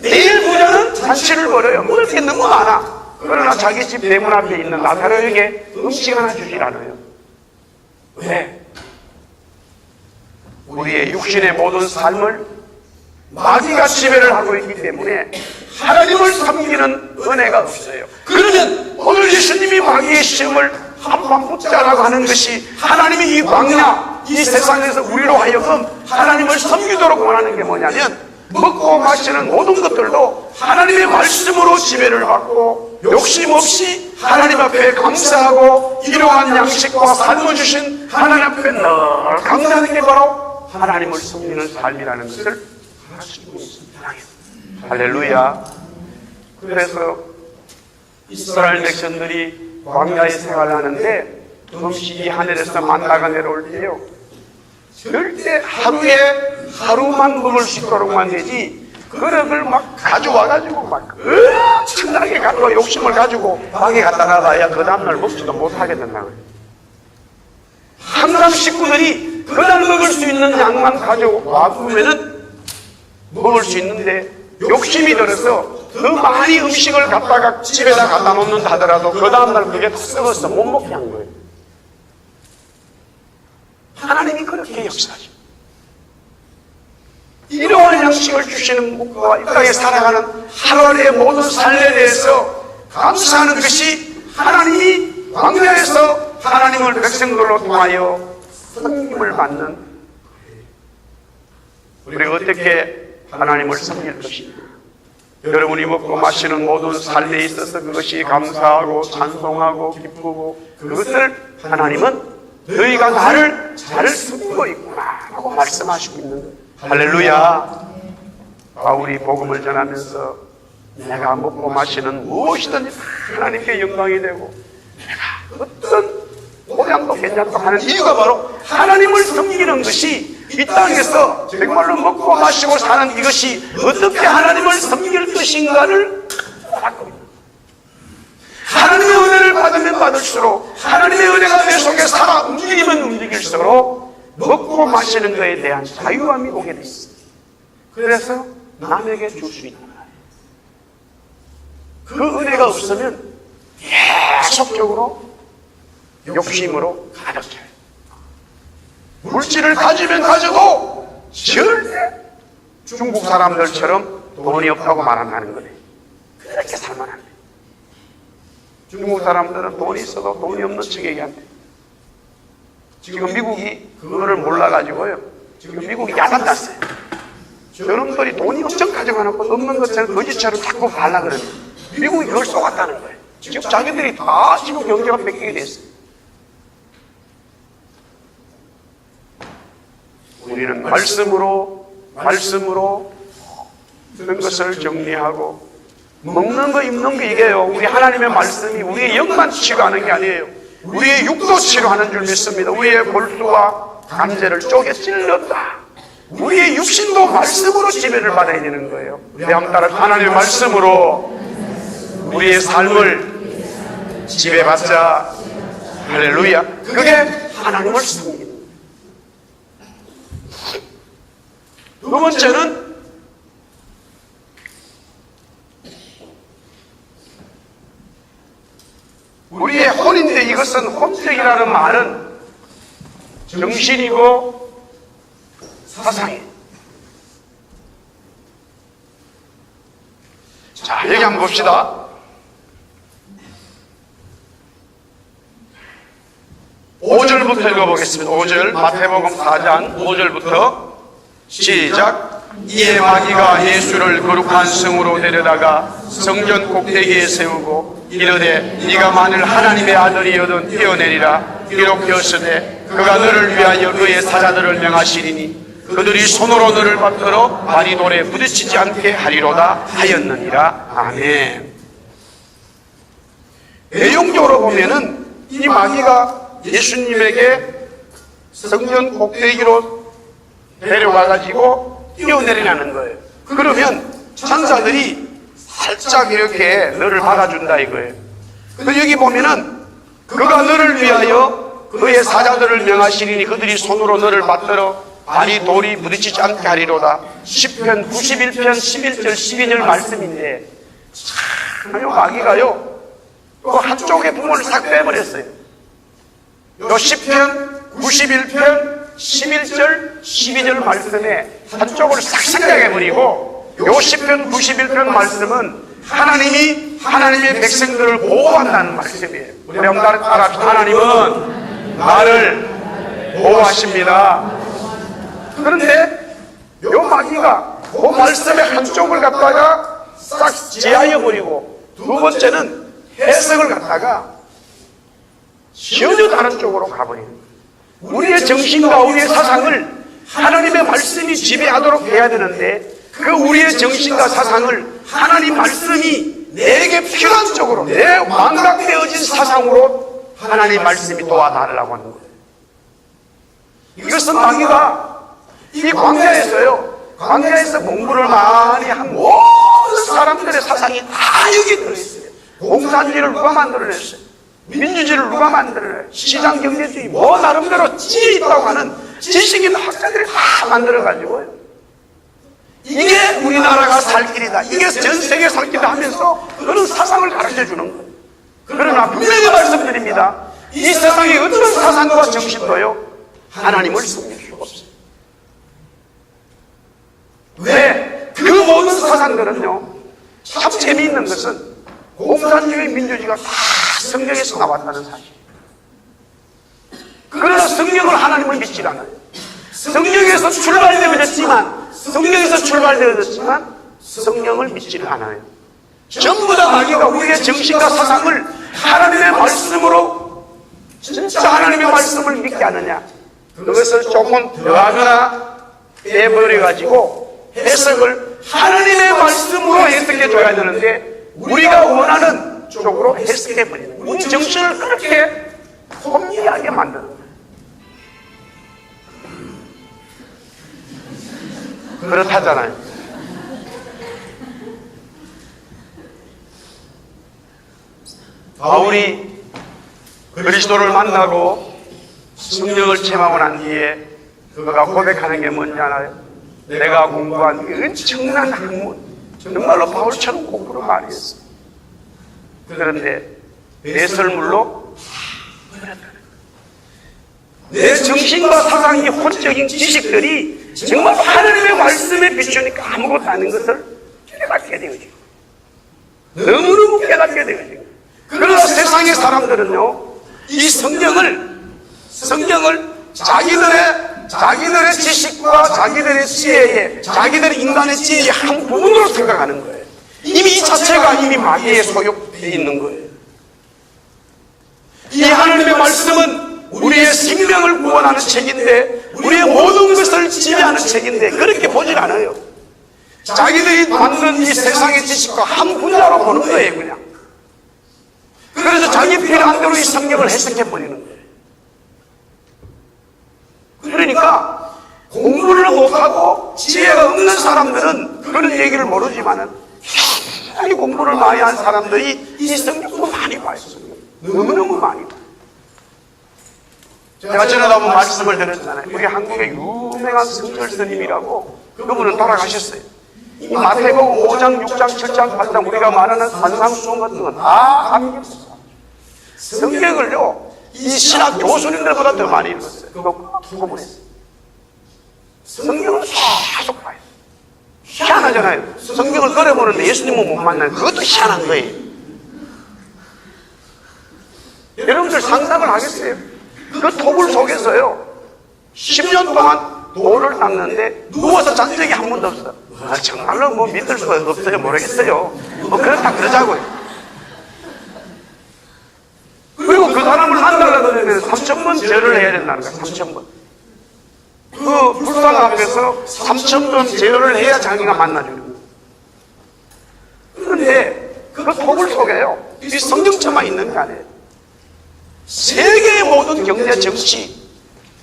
내일 부자는 잔치를 벌여요. 먹을 게 너무 많아. 그러나 자기 집 대문 앞에 있는 나사로에게 음식 하나 주질 않아요. 왜? 우리의 육신의 모든 삶을 마귀가 지배를 하고 있기 때문에 하나님을 섬기는 은혜가 없어요. 그러면 오늘 예수님이 마귀의 시험을 한번 붙자라고 하는 것이, 하나님이 이 광야, 이 세상에서 우리로 하여금 하나님을 섬기도록 원하는 게 뭐냐면, 먹고 마시는 모든 것들도 하나님의 말씀으로 지배를 받고 욕심 없이 하나님 앞에 감사하고 이러한 양식과 삶을 주신 하나님 앞에 늘 감사하는 게 바로 하나님을 섬기는 삶이라는 것을 가르치고 있습니다. 할렐루야. 그래서 이스라엘 백성들이 광야에 생활을 하는데 음식이 하늘에서 만나가 내려올 때요, 절대 하루에 하루만 먹을 수 있도록만 되지, 그릇을 막 가져와가지고 막 엄청나게 가지고 욕심을 가지고 방에 갖다 놔봐야 그 다음날 먹지도 못하게 된다고요. 항상 식구들이 그날 먹을 수 있는 양만 가져와두면은 먹을 수 있는데, 욕심이 들어서 더 많이 음식을 갖다가 집에다 갖다 놓는다 하더라도 그 다음날 그게 다 썩어서 못 먹게 한 거예요. 하나님이 그렇게 역사하죠. 이러한 양식을 주시는 분과 이 땅에 살아가는 하루하루의 모든 삶에 대해서 감사하는 것이 하나님이 광야에서 하나님을 백성들로 통하여 섬김을 받는, 우리가 어떻게 하나님을 섬길 것입니다. 여러분이 먹고 마시는 모든 삶에 있어서 그것이 감사하고 찬송하고 기쁘고, 그것을 하나님은 너희가 나를 잘 섬기고 있구나 라고 말씀하시고 있는 거예요. 할렐루야. 바울이 복음을 전하면서 내가 먹고 마시는 무엇이든지 하나님께 영광이 되고 내가 어떤 모양도 괜찮고 하는 이유가 바로 하나님을 섬기는 것이, 이 땅에서 정말로 먹고 마시고 사는 이것이 어떻게 하나님을 섬길 것인가를 알고 있는, 하나님의 은혜를 받으면 받을수록, 하나님의 은혜가 내 속에 살아 움직이면 움직일수록 먹고 마시는 것에 대한 자유함이 오게 돼 있습니다. 그래서 남에게 줄 수 있는 거예요. 그 은혜가 없으면 계속적으로 욕심으로 가득 차요. 물질을 가지면 가져도 절대 중국 사람들처럼 돈이 없다고 말한다는 거예요. 그렇게 살면 안 돼요. 중국 사람들은 돈이 있어도 돈이 없는 척 얘기한대. 지금 미국이 그거를 몰라가지고요, 지금 미국이 야단났어요. 저놈들이 돈이 엄청 가져가놓고 없는 것처럼 거짓처럼 자꾸 가려고 그러면 미국이 그걸 쏘았다는 거예요. 지금 자기들이 다 지금 경제가 뺏기게 됐어요. 우리는 말씀으로 모든 것을 정리하고, 먹는 거 입는 거 이게요, 우리 하나님의 말씀이 우리의 영만 치료하는 게 아니에요. 우리의 육도 치료하는 줄 믿습니다. 우리의 골수와 관절을 쪼개 찔렀다. 우리의 육신도 말씀으로 지배를 받아야 되는 거예요. 우리 한번 따라 하나님의 말씀으로 우리의 삶을 지배받자. 할렐루야. 그게 하나님을 섬기는 거예요. 두 번째는 우리의 혼인데, 이것은 혼택이라는 말은 정신이고 사상이에요. 자, 여기 한번 봅시다. 5절부터 읽어보겠습니다. 5절, 마태복음 4장 5절부터 시작. 이에 마귀가 예수를 거룩한 성으로 데려다가 성전 꼭대기에 세우고 이르되 네가 만일 하나님의 아들이여든 뛰어내리라. 기록 되었으되 그가 너를 위하여 그의 사자들을 명하시리니 그들이 손으로 너를 받들어 발이 돌에 부딪히지 않게 하리로다 하였느니라. 아멘. 내용적으로 보면은 이 마귀가 예수님에게 성전 꼭대기로 데려와가지고 뛰어내리라는 거예요. 그러면 천사들이 살짝 이렇게 너를 받아준다 이거예요. 그래서 여기 보면은 그가 너를 위하여 그의 사자들을 명하시리니 그들이 손으로 너를 받들어 발이 돌이 부딪히지 않게 하리로다. 시편 91편 11절 12절 말씀인데 참 요 마귀가요 그 한쪽의 부분을 싹 빼버렸어요. 요 시편 91편 11절 12절 말씀에 한쪽을 싹 생략해버리고 요 시편 91편 말씀은 하나님이 하나님의 백성들을 보호한다는 말씀이에요. 우리 한번 따라합시다. 하나님은 나를 보호하십니다. 그런데 요 마귀가 그 말씀의 한쪽을 갖다가 싹 제하여버리고 두 번째는 해석을 갖다가 전혀 다른 쪽으로 가버리는 거예요. 우리의 정신과 우리의 사상을 하나님의 말씀이 지배하도록 해야 되는데 그 우리의 정신과 사상을 하나님 말씀이 내게 필요한 쪽으로 내 망각되어진 사상으로 하나님 말씀이 도와달라고 하는 거예요. 이것은 마귀가 이 광야에서요, 광야에서 공부를 많이 한 모든 사람들의 사상이 다 여기 들어있어요. 공산주의를 누가 만들어냈어요? 민주주의를 누가 만들어냈어요? 시장경제주의 뭐 나름대로 지혜 있다고 하는 지식 있는 학자들이 다 만들어가지고요. 이게 우리나라가 살 길이다, 이게 전 세계 살 길이다 하면서 그런 사상을 가르쳐주는 거예요. 그러나 분명히 말씀드립니다. 이 세상의 어떤 사상과 정신도요 하나님을 섬길 수가 없어요. 왜? 그 모든 사상들은요 참 재미있는 것은 공산주의 민주주의가 다 성경에서 나왔다는 사실이에요. 그러나 성경을 하나님을 믿지 않아요. 성경에서 출발되어졌지만 성령을 믿지를 않아요. 전부 다 마귀가 우리의 정신과 사상을 하나님의 말씀으로 진짜 하나님의 말씀을 믿게 하느냐, 그것을 조금 더하거나 빼버려가지고 해석을 하나님의 말씀으로 해석해 줘야 되는데 우리가 원하는 쪽으로 해석해 버리는 거예요. 우리 정신을 그렇게 혼미하게 만드는 거예요. 그렇다잖아요. 바울이 그리스도를 만나고 성령을 체험하고 난 뒤에 그가 고백하는 게 뭔지 알아요? 내가 공부한 엄청난 학문, 정말로 바울처럼 공부를 많이 했어요. 그런데 배설물로 내 정신과 사상이 혼적인 지식들이 정말 하나님의 말씀에 비추니까 아무것도 아닌 것을 깨닫게 되어지고 너무너무 깨닫게 되어지고. 그러나 세상의 사람들은요 이 성경을 자기들의 지식과 자기들의 지혜에, 자기들의 인간의 지혜의 한 부분으로 생각하는 거예요. 이미 이 자체가 이미 마귀에 소욕되어 있는 거예요. 이 하나님의 말씀은 우리의 생명을 구원하는 책인데, 우리의 모든 것을 지배하는 책인데 그렇게 보질 않아요. 자기들이 만든 이 세상의 지식과 한 분야로 보는 거예요, 그냥. 그래서 자기 필요한 대로 이 성경을 해석해버리는 거예요. 그러니까 공부를 못하고 지혜가 없는 사람들은 그런 얘기를 모르지만은 굉장히 공부를 많이 한 사람들이 이 성경도 많이 봐요. 너무너무 많이 봐요. 제가 전에도 한번 말씀을 드렸잖아요. 우리 한국의 유명한 성철 스님이라고, 그분은 돌아가셨어요. 이 마태복음 5장, 6장, 7장, 8장 우리가 말하는 산상수훈 같은 건 다 암기했어요. 성경을요 이 신학 교수님들보다 더 많이 읽었어요. 그거 구분했어요. 성경을 계속 봐요. 희한하잖아요. 성경을 걸어보는데 예수님은 못 만나요. 그것도 희한한 거예요. 여러분들 상상을 하겠어요? 그 토굴 속에서요 10년 동안 돌을 닦는데 누워서 잔 적이 한 번도 없어요. 정말로 뭐 믿을 수가 없어요. 모르겠어요. 뭐 그렇다 그러자고요. 그 사람을 만나려면 3,000번 절을 해야 된다는 거야. 3,000번. 그 불상 앞에서 3,000번 절을 해야 자기가 만나주는 거야. 그런데 그 토굴 속에요, 이 성경처만 있는 게 아니에요. 세계의 모든 경제, 정치,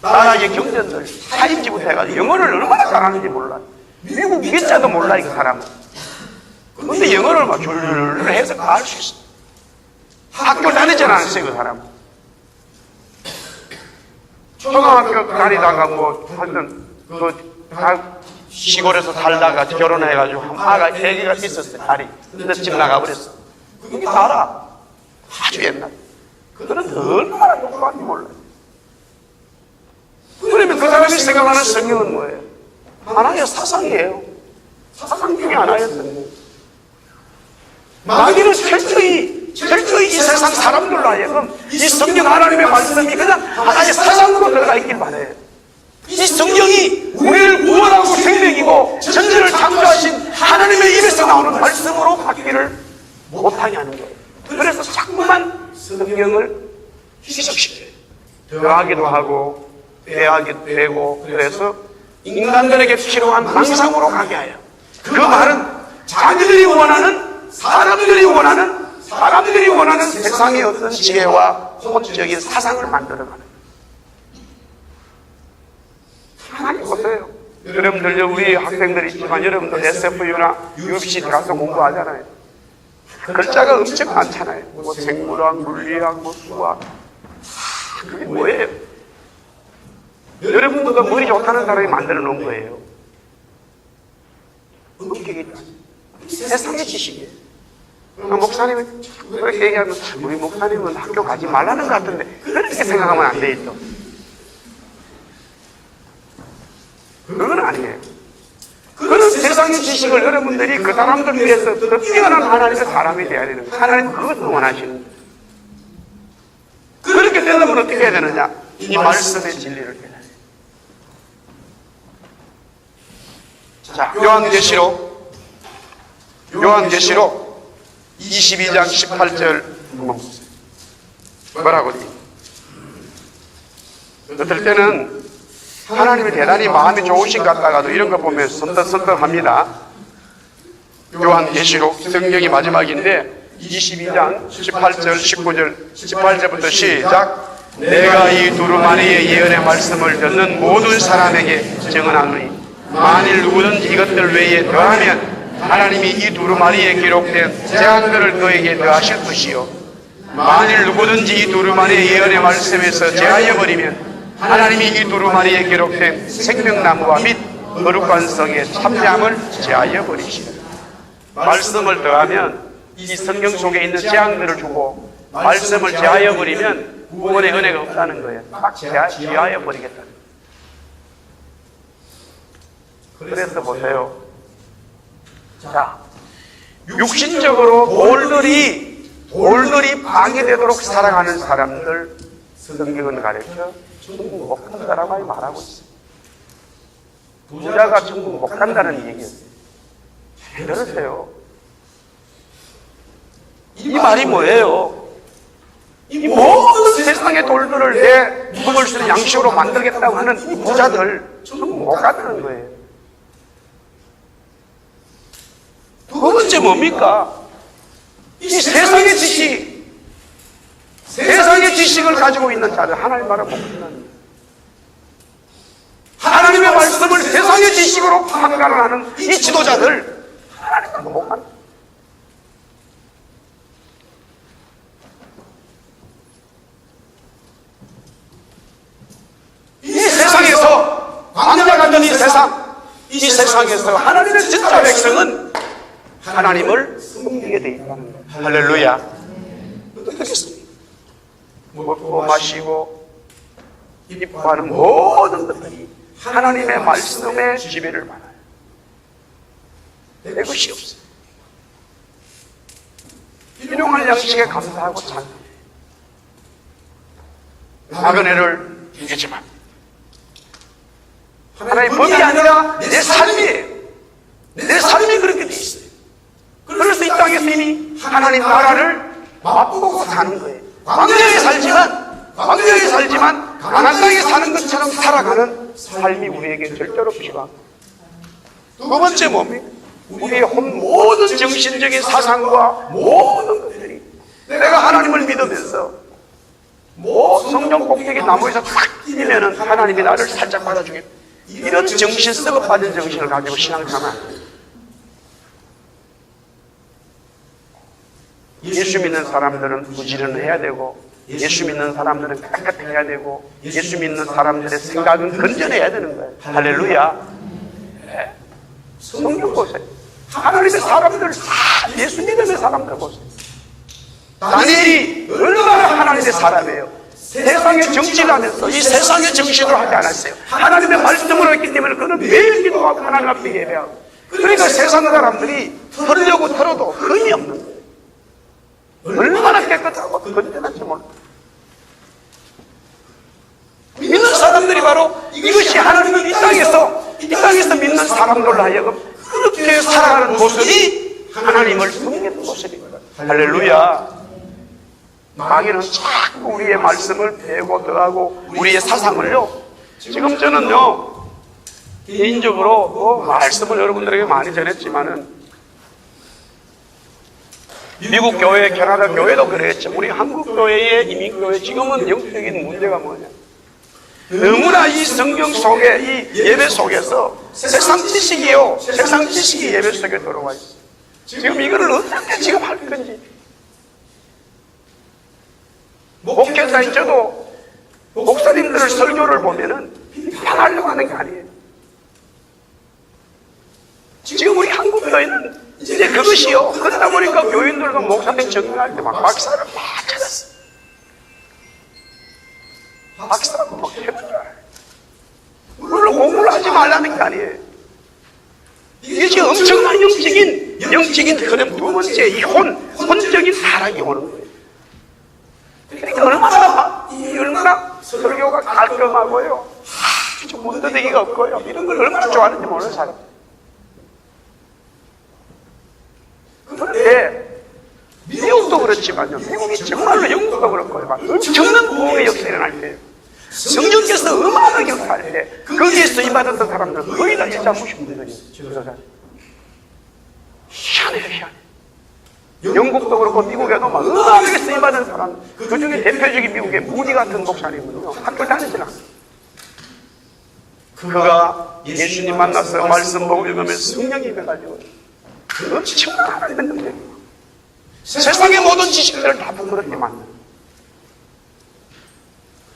나라의 경제들 타임지부터 해가지고 영어를 얼마나 잘하는지 몰라요. 미국 기자도 몰라, 이 사람은. 근데 영어를 막 줄줄 해서 알 수 있어. 학교 다니지 않았어요, 그 사람은. 초등학교 다니다가 뭐 하여튼 시골에서 살다가 결혼해가지고 애기가 있었어요, 딸이. 근데 집 나가버렸어. 그게 다 알아. 아주 옛날. 그들은 얼마나 똑똑한지 몰라요. 그러면 그 사람이 생각하는 성경은 뭐예요? 하나의 사상이에요. 사상 중에 하나의 성경. 마귀는 철저히 이 세상 사람들로 하여금 이 성경 하나님의 말씀이 그냥 하나의 사상으로 들어가 있길 바래요. 이 성경이 우리를 구원하고 생명이고 전체를 창조하신 하나님의 입에서 나오는 말씀으로 바뀌를 못하게 하는 거예요. 그래서 자꾸만 성경을 희석시켜요. 더하기도 하고 빼하기도 되고, 그래서 인간들에게 필요한 망상으로 가게 해요. 그 말은 자기들이 원하는, 사람들이 원하는 세상의 어떤 지혜와 혼적인 사상을 만들어가는 거예요. 하나님 보세요. 여러분들, 우리 학생들이 있지만 여러분들 SFU나 UFC 가서 공부하잖아요. 글자가 엄청 많잖아요. 뭐 생물학, 물리학, 뭐 수학. 그게 뭐예요? 여러분들도 머리 좋다는 사람이 만들어 놓은 거예요. 엄격히 세상의 지식이에요. 목사님이 그렇게 얘기하면 우리 목사님은 학교 가지 말라는 것 같은데 그렇게 생각하면 안 돼 있어. 그건 아니에요. 그런 세상의 지식을 여러분들이 그 사람들 위해서 더 뛰어난 하나님의 사람이 되어야 되는 거예요. 하나님은 그것을 원하시는 거예요. 그렇게 되려면 어떻게 해야 되느냐? 이 말씀의 진리를 깨달아요. 자, 요한계시록 22장 18절 한번 보세요. 뭐라고 돼? 어떨 때는 하나님이 대단히 마음이 좋으신 것 같다가도 이런 거 보면 선떡선떡합니다. 요한계시록 성경이 마지막인데 22장 18절 19절 18절부터 시작. 내가 이 두루마리의 예언의 말씀을 듣는 모든 사람에게 증언하노니 만일 누구든지 이것들 외에 더하면 하나님이 이 두루마리에 기록된 재앙들을 그에게 더하실 것이요, 만일 누구든지 이 두루마리의 예언의 말씀에서 제하여 버리면 하나님이 이 두루마리에 기록된 생명나무와 및 거룩한 성의 참잠을 제하여 버리시라. 말씀을 더하면 이 성경 속에 있는 재앙들을 주고, 말씀을 제하여 버리면 구원의 은혜가 없다는 거예요. 딱 제하여 버리겠다는 거예요. 그래서 보세요. 자, 육신적으로 돌들이 방해되도록 살아가는 사람들 성경은 가르쳐 천국 못 간다라고 말하고 있어요. 부자가 천국 못 간다는 얘기였어요. 잘 들으세요. 이 말이 뭐예요? 이 모든 세상의 돌들을 내 먹을 수 있는 양식으로 만들겠다고 하는 이 부자들 천국 못 간다는 거예요. 두 번째 뭡니까? 이 세상의 지식을 가지고 있는 자들, 하나님 말을 못 듣는, 하나님의 말씀을 세상의 지식으로 판단을 하는 이 지도자들, 하나님을 못 간다. 이 세상에서, 광야 같은 이 세상에서 하나님의 진짜 백성은 하나님을 섬기게 돼 있다는 거예요. 할렐루야. 어떻겠습니까? 먹고 마시고 입고 하는 모든 것들이 하나님의 말씀의 지배를 받아요. 내 것이 없어요. 일용할 양식에 감사하고 찬송해요. 나그네를 주겠지만 하나님의 법이 아니라 내 삶이에요. 내 삶이 그렇게 돼 있어요. 그래서 이 땅에서 이미 하나님 나라를 맛보고 사는 거예요. 광야에 살지만 가나안 땅에 사는 것처럼 살아가는 삶이 우리에게 절대로 필요합니다. 두 번째 뭡니까? 우리의 모든 정신적인 사상과 모든 것들이 내가 하나님을 믿으면서 성령 꼭대기 나무에서 탁 뛰면은 하나님이 나를 살짝 받아주겠다, 이런 정신, 썩어빠진 정신을 가지고 신앙생활 안 돼요. 예수 믿는 사람들은 부지런해야 되고, 예수 믿는 사람들은 깨끗해야 되고, 예수 믿는 사람들의 생각은 건전해야 되는 거예요. 할렐루야. 네. 성경 보세요. 하나님의 사람들 다 예수 믿음의 사람들 보세요. 다니엘이 얼마나 하나님의 사람이에요. 세상의 정치를 하면서 이 세상의 정신으로 하지 않았어요. 하나님의 말씀으로 했기 때문에 그는 매일 기도하고 하나님 앞에 예배하고, 그러니까 세상 사람들이 털려고 털어도 흠이 없는 거예요. 얼마나 깨끗하고 건전한지 몰라요. 믿는 사람들이 바로 이것이 하나님을 이 땅에서 믿는 사람들로 하여금 그렇게 살아가는 모습이 하나님을 섬기는 모습입니다. 할렐루야. 마귀는 자꾸 우리의 말씀을 빼고 더하고 우리의 사상을요, 지금 저는요 개인적으로 말씀을 여러분들에게 많이 전했지만은 미국 교회, 캐나다 교회도 그랬죠. 우리 한국 교회의 이민교회 지금은 영적인 문제가 뭐냐, 너무나 이 성경 속에, 이 예배 속에서 세상 지식이 예배 속에 들어와 있어요. 지금 이거를 어떻게 지금 할 건지. 목회자인 저도 목사님들 설교를 보면은 비판하려고 하는 게 아니에요. 지금 우리 한국 교회는 이제 그것이요, 그러다 보니까 교인들도 목사님 정리할 때 막 박사를 막 찾았어. 박사라고 막 해보라. 물론 공부를 하지 말라는 게 아니에요. 이게 엄청난 영적인 흐름. 두 번째, 이 혼적인 타락이 오는 거예요. 그러니까 얼마나 설교가 깔끔하고요, 아주 문드대기가 없고요, 이런 걸 얼마나 좋아하는지 모르는 사람. 그런데 미국도 그렇지만요, 미국이 정말로 영국도 그렇고요, 엄청난 부흥의 역사가 일어날 때, 성령께서 음악을 역사할 때 거기에 쓰임받았던 사람들은 거의 다 일자 무신분들이에요. 희한해요. 영국도 그렇고 미국에도 막 음악에 쓰임받은 사람, 그 중에 대표적인 미국의 무디 같은 목사님은요, 학교 다니질 않아요. 그가 예수님 만나서 말씀 보고 읽으면 성령이 임해가지고 엄청난 하나님의 능력이에요. 세상의 모든 지식들을 다 부끄럽게 만드는.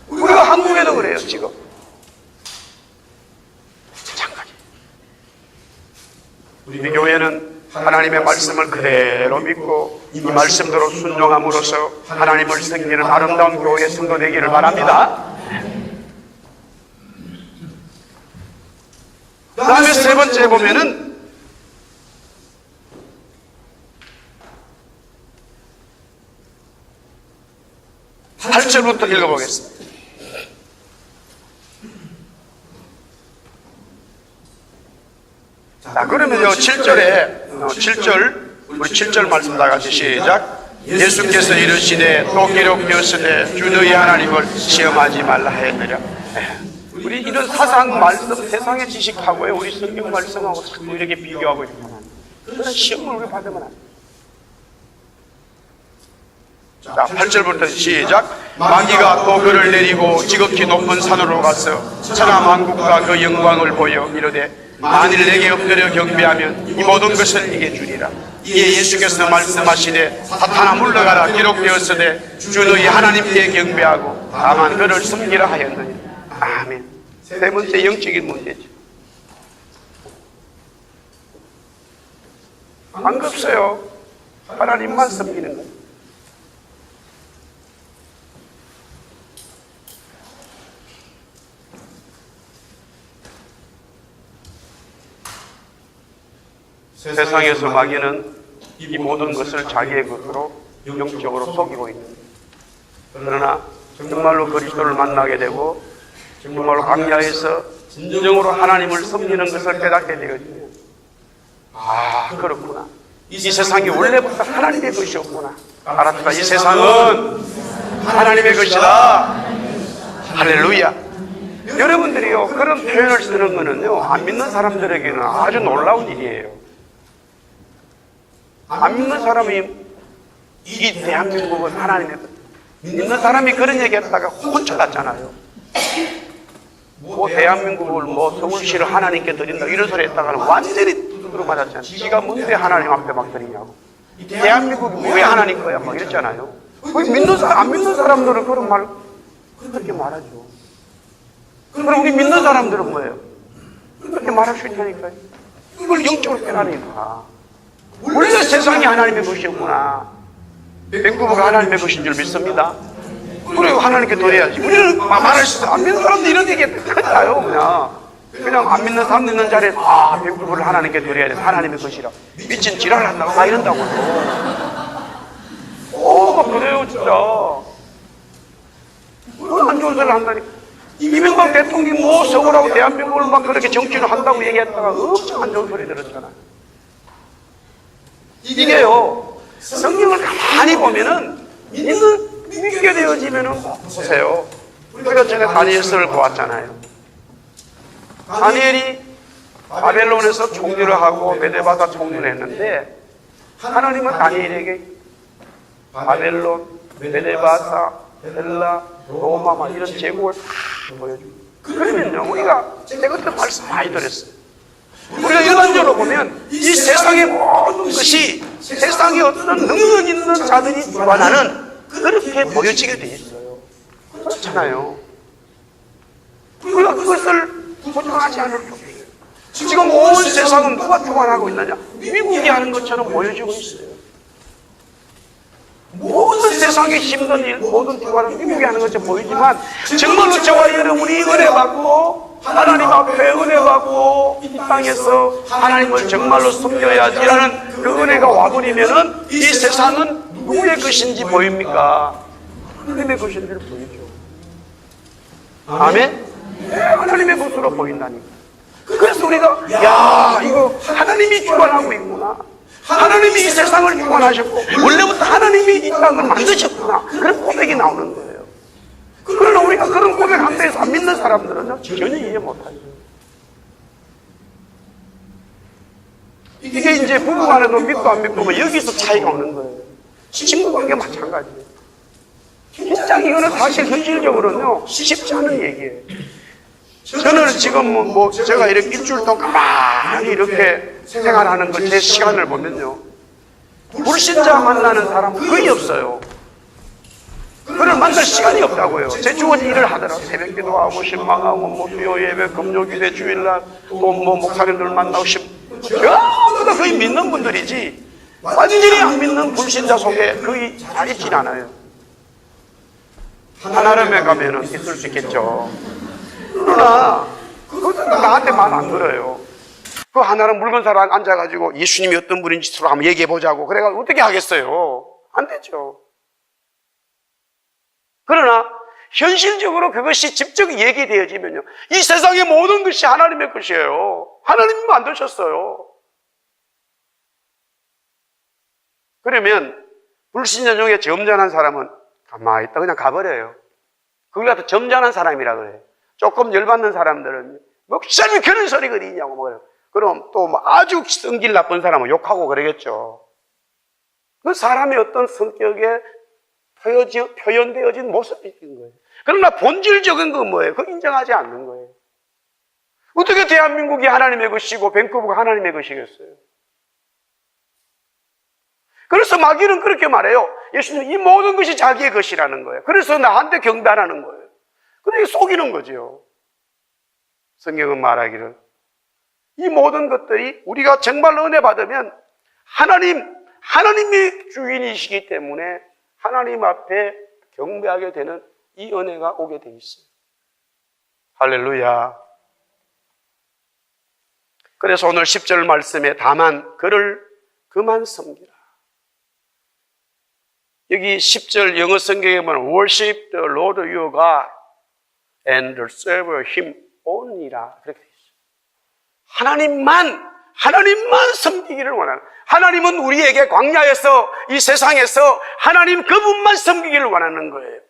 우리가 한국에도 그래요. 지금 마찬가지. 우리 교회는 하나님의 말씀을 그대로 믿고 이 말씀대로 순종함으로써 하나님을 섬기는 아름다운 교회의 성도 되기를 바랍니다. 그 다음에 세 번째 보면은 팔 절부터 읽어보겠습니다. 자, 그러면요, 7절, 우리 7절 말씀 다 같이 시작. 예수께서 이르시되 또 기록되었으되 주 너희 하나님을 시험하지 말라 하였느냐. 우리 이런 사상 말씀, 세상의 지식하고요, 우리 성경 말씀하고 자꾸 이렇게 비교하고 있는 그런 시험을 우리가 받으면 안 돼요. 자, 8절부터 시작. 마귀가 또 그를 내리고 지극히 높은 산으로 가서 천하 만국과 그 영광을 보여 이르되 만일 내게 엎드려 경배하면 이 모든 것을 네게 주리라. 이에 예수께서 말씀하시되 사탄아 물러가라. 기록되었으되 주 너희 하나님께 경배하고 다만 그를 섬기라 하였느니. 아멘. 세 번째 영적인 문제죠. 반갑어요. 하나님만 섬기는 거예요. 세상에서 마귀는 이 모든 것을 자기의 것으로 영적으로 속이고 있는 거예요. 그러나 정말로 그리스도를 만나게 되고 정말로 광야에서 진정으로 하나님을 섬기는 것을 깨닫게 되거든요. 아, 그렇구나. 이 세상이 원래부터 하나님의 것이었구나. 알았다. 이 세상은 하나님의 것이다. 할렐루야. 여러분들이요, 그런 표현을 쓰는 거는요, 안 믿는 사람들에게는 아주 놀라운 일이에요. 안 믿는 사람이 이 대한민국은 하나님의 것, 믿는 사람이 그런 얘기 했다가 혼자 갔잖아요. 뭐 대한민국을 뭐 서울시를 하나님께 드린다 이런 소리 했다가는 완전히 두드러 맞았잖아요. 지가 뭔데 하나님 앞에 막 드리냐고. 대한민국이 왜 하나님 거야 막 이랬잖아요. 믿는 사람, 안 믿는 사람들은 그런 말 그렇게 말하죠. 그럼 우리 믿는 사람들은 뭐예요? 그렇게 말할 수 있다니까요. 이걸 영적으로 깨달으니까 원래 세상이 하나님의 것이었구나. 밴쿠버가 하나님의 것인 줄 믿습니다. 그리고 하나님께 드려야지. 우리는 말할 수 있어. 안 믿는 사람들 이런 얘기 끝나요. 그냥 안 믿는 사람 있는 자리에 밴쿠버를 하나님께 드려야 돼. 하나님의 것이라. 미친 지랄을 한다고 다 이런다고요. 막 그래요 진짜. 안 좋은 소리를 한다니까. 이명박 대통령이 뭐 서울하고 대한민국을 막 그렇게 정치를 한다고 얘기했다가 엄청 안 좋은 소리 들었잖아요. 이게요, 성경을 가만히 보면은 믿게 되어지면은 보세요. 우리가 전에 다니엘서를 보았잖아요. 다니엘이 바벨론에서 총리를 하고 메데바사 총리를 했는데 하나님은 다니엘에게 바벨론, 메데바사, 헬라, 로마 막 이런 제국을 다 보여줍니다. 그러면요, 우리가 제가 그때 말씀 많이 들었어요. 우리가 일반적으로 보면 이 세상의 모든 것이 세상에 어떤 능력 있는 자들이 주관하는 그렇게 보여지게 돼 있어요. 그렇잖아요. 우리가 그것을 부정하지 않을 수 없어요. 지금 온 세상은 누가 주관하고 있느냐? 미국이 하는 것처럼 보여지고 있어요. 모든 세상의 힘든 일, 모든 주관은 미국이 하는 것처럼 보이지만 정말로 저와 여러분이 은혜 받고 하나님 앞에 은혜 받고 이 땅에서 하나님을 정말로 섬겨야지라는 그 은혜가 와버리면은 이 세상은 누구의 것인지 보입니까? 하나님의 것인 줄 보이죠. 아멘? 네, 하나님의 것으로 보인다니까. 그래서 우리가 야, 이거 하나님이 주관하고 있구나. 하나님이 이 세상을 주관하셨고 원래부터 하나님이 이 땅을 만드셨구나. 그런 고백이 나오는 거예요. 그러나 우리가 그런 고백한 데에서 안 믿는 사람들은 전혀 이해 못하죠. 이게 이제 부부간에도 믿고 안 믿고 뭐 여기서 차이가 오는 거예요. 친구관계 마찬가지예요. 진짜 이거는 사실 현실적으로는요 쉽지 않은 얘기예요. 저는 지금 뭐 제가 이렇게 일주일 동안 가만히 이렇게 생활하는 거 제 시간을 보면요 불신자 만나는 사람은 거의 없어요. 그를 만날 시간이 없다고요. 제 주어진 일을 하더라고요. 새벽 기도하고 신방하고 뭐 수요 예배 금요기대 주일날 또 뭐 목사님들 만나고 전부 다 거의 믿는 분들이지 완전히 안 믿는 불신자 속에 거의 잘 있진 않아요. 하나님에 가면은 있을 수 있겠죠. 그러나 그것은 나한테 말 안 들어요. 그 하나는 묽은 사람 앉아가지고 예수님이 어떤 분인지 서로 한번 얘기해보자고 그래가지고 어떻게 하겠어요? 안 되죠. 그러나 현실적으로 그것이 직접 얘기되어지면요 이 세상의 모든 것이 하나님의 것이에요. 하나님이 만드셨어요. 그러면 불신자 중에 점잖은 사람은 가만히 있다 그냥 가버려요. 그걸 갖다 점잖은 사람이라 그래요. 조금 열받는 사람들은 목사님이 그런 소리가 어디냐고 뭐 그럼 또 뭐 아주 성질 나쁜 사람은 욕하고 그러겠죠. 그 사람의 어떤 성격에 표현되어진 모습이 있는 거예요. 그러나 본질적인 건 뭐예요? 그거 인정하지 않는 거예요. 어떻게 대한민국이 하나님의 것이고 밴쿠버가 하나님의 것이겠어요? 그래서 마귀는 그렇게 말해요. 예수님 이 모든 것이 자기의 것이라는 거예요. 그래서 나한테 경배하는 거예요. 그러니까 속이는 거죠. 성경은 말하기를 이 모든 것들이 우리가 정말 은혜 받으면 하나님이 주인이시기 때문에 하나님 앞에 경배하게 되는 이 은혜가 오게 돼 있어요. 할렐루야. 그래서 오늘 10절 말씀에 다만 그를 그만 섬기라. 여기 10절 영어 성경에 보면 Worship the Lord your God and serve Him only라 그렇게 되어 있어요. 하나님만 섬기기를 원하는, 하나님은 우리에게 광야에서 이 세상에서 하나님 그분만 섬기기를 원하는 거예요.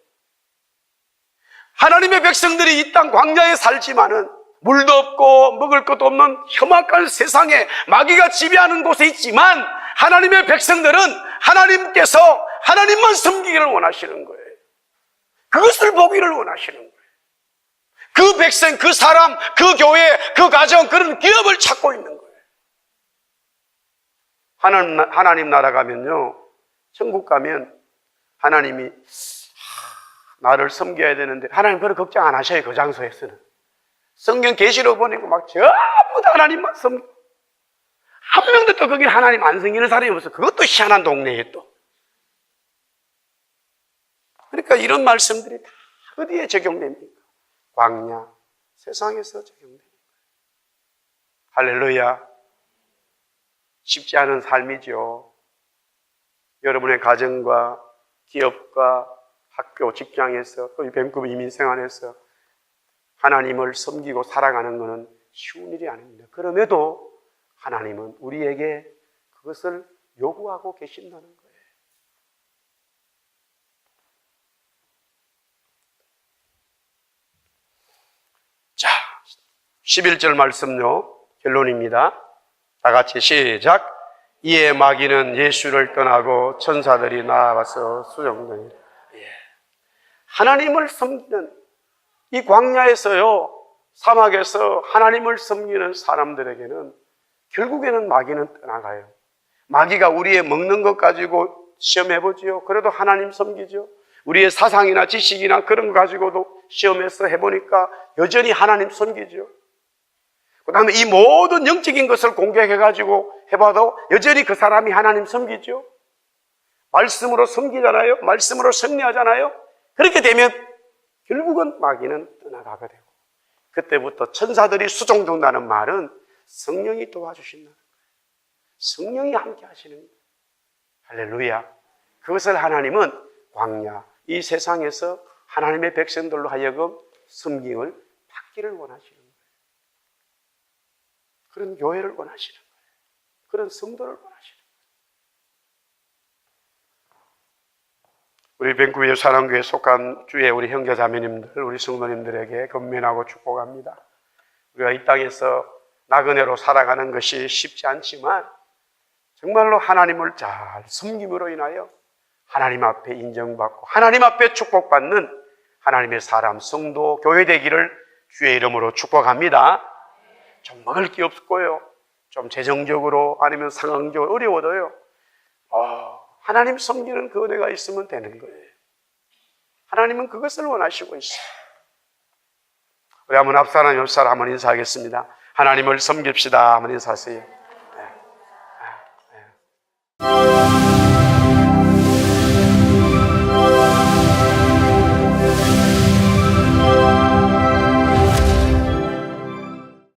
하나님의 백성들이 이 땅 광야에 살지만은 물도 없고 먹을 것도 없는 험악한 세상에 마귀가 지배하는 곳에 있지만 하나님의 백성들은 하나님께서 하나님만 섬기기를 원하시는 거예요. 그것을 보기를 원하시는 거예요. 그 백성, 그 사람, 그 교회, 그 가정, 그런 기업을 찾고 있는 거예요. 하나님 나라 가면요, 천국 가면 하나님이 나를 섬겨야 되는데 하나님 별로 걱정 안 하셔요. 그 장소에서는. 성경 계시록 보니까 막 전부 다 하나님만 섬겨. 한 명도 또 거기 하나님 안 섬기는 사람이 없어. 그것도 희한한 동네에 또. 그러니까 이런 말씀들이 다 어디에 적용됩니까? 광야, 세상에서 적용됩니다. 할렐루야. 쉽지 않은 삶이죠. 여러분의 가정과 기업과 학교, 직장에서 또 밴쿠버 이민생활에서 하나님을 섬기고 살아가는 것은 쉬운 일이 아닙니다. 그럼에도 하나님은 우리에게 그것을 요구하고 계신다는 거예요. 자, 11절 말씀요, 결론입니다. 다 같이 시작. 이에 마귀는 예수를 떠나고 천사들이 나와서 수종되니라. 하나님을 섬기는 이 광야에서요, 사막에서 하나님을 섬기는 사람들에게는 결국에는 마귀는 떠나가요. 마귀가 우리의 먹는 것 가지고 시험해보지요. 그래도 하나님 섬기죠. 우리의 사상이나 지식이나 그런 거 가지고도 시험해서 해보니까 여전히 하나님 섬기죠. 그 다음에 이 모든 영적인 것을 공격해가지고 해봐도 여전히 그 사람이 하나님 섬기죠. 말씀으로 섬기잖아요. 말씀으로 승리하잖아요. 그렇게 되면 결국은 마귀는 떠나가게 되고, 그때부터 천사들이 수종된다는 말은 성령이 도와주신다는 거예요. 성령이 함께 하시는 거예요. 할렐루야. 그것을 하나님은 광야, 이 세상에서 하나님의 백성들로 하여금 섬김을 받기를 원하시는 거예요. 그런 교회를 원하시는 거예요. 그런 성도를 원하시는 거예요. 우리 밴쿠버 사랑교회에 속한 주의 우리 형제자매님들, 우리 성도님들에게 건면하고 축복합니다. 우리가 이 땅에서 나그네로 살아가는 것이 쉽지 않지만 정말로 하나님을 잘 섬김으로 인하여 하나님 앞에 인정받고 하나님 앞에 축복받는 하나님의 사람, 성도, 교회 되기를 주의 이름으로 축복합니다. 좀 먹을 게 없고요, 좀 재정적으로 아니면 상황적으로 어려워도요, 하나님 섬기는 그 은혜가 있으면 되는 거예요. 하나님은 그것을 원하시고 있어요. 우리 한번 앞사람 옆사람 한번 인사하겠습니다. 하나님을 섬깁시다. 한번 인사하세요. 네.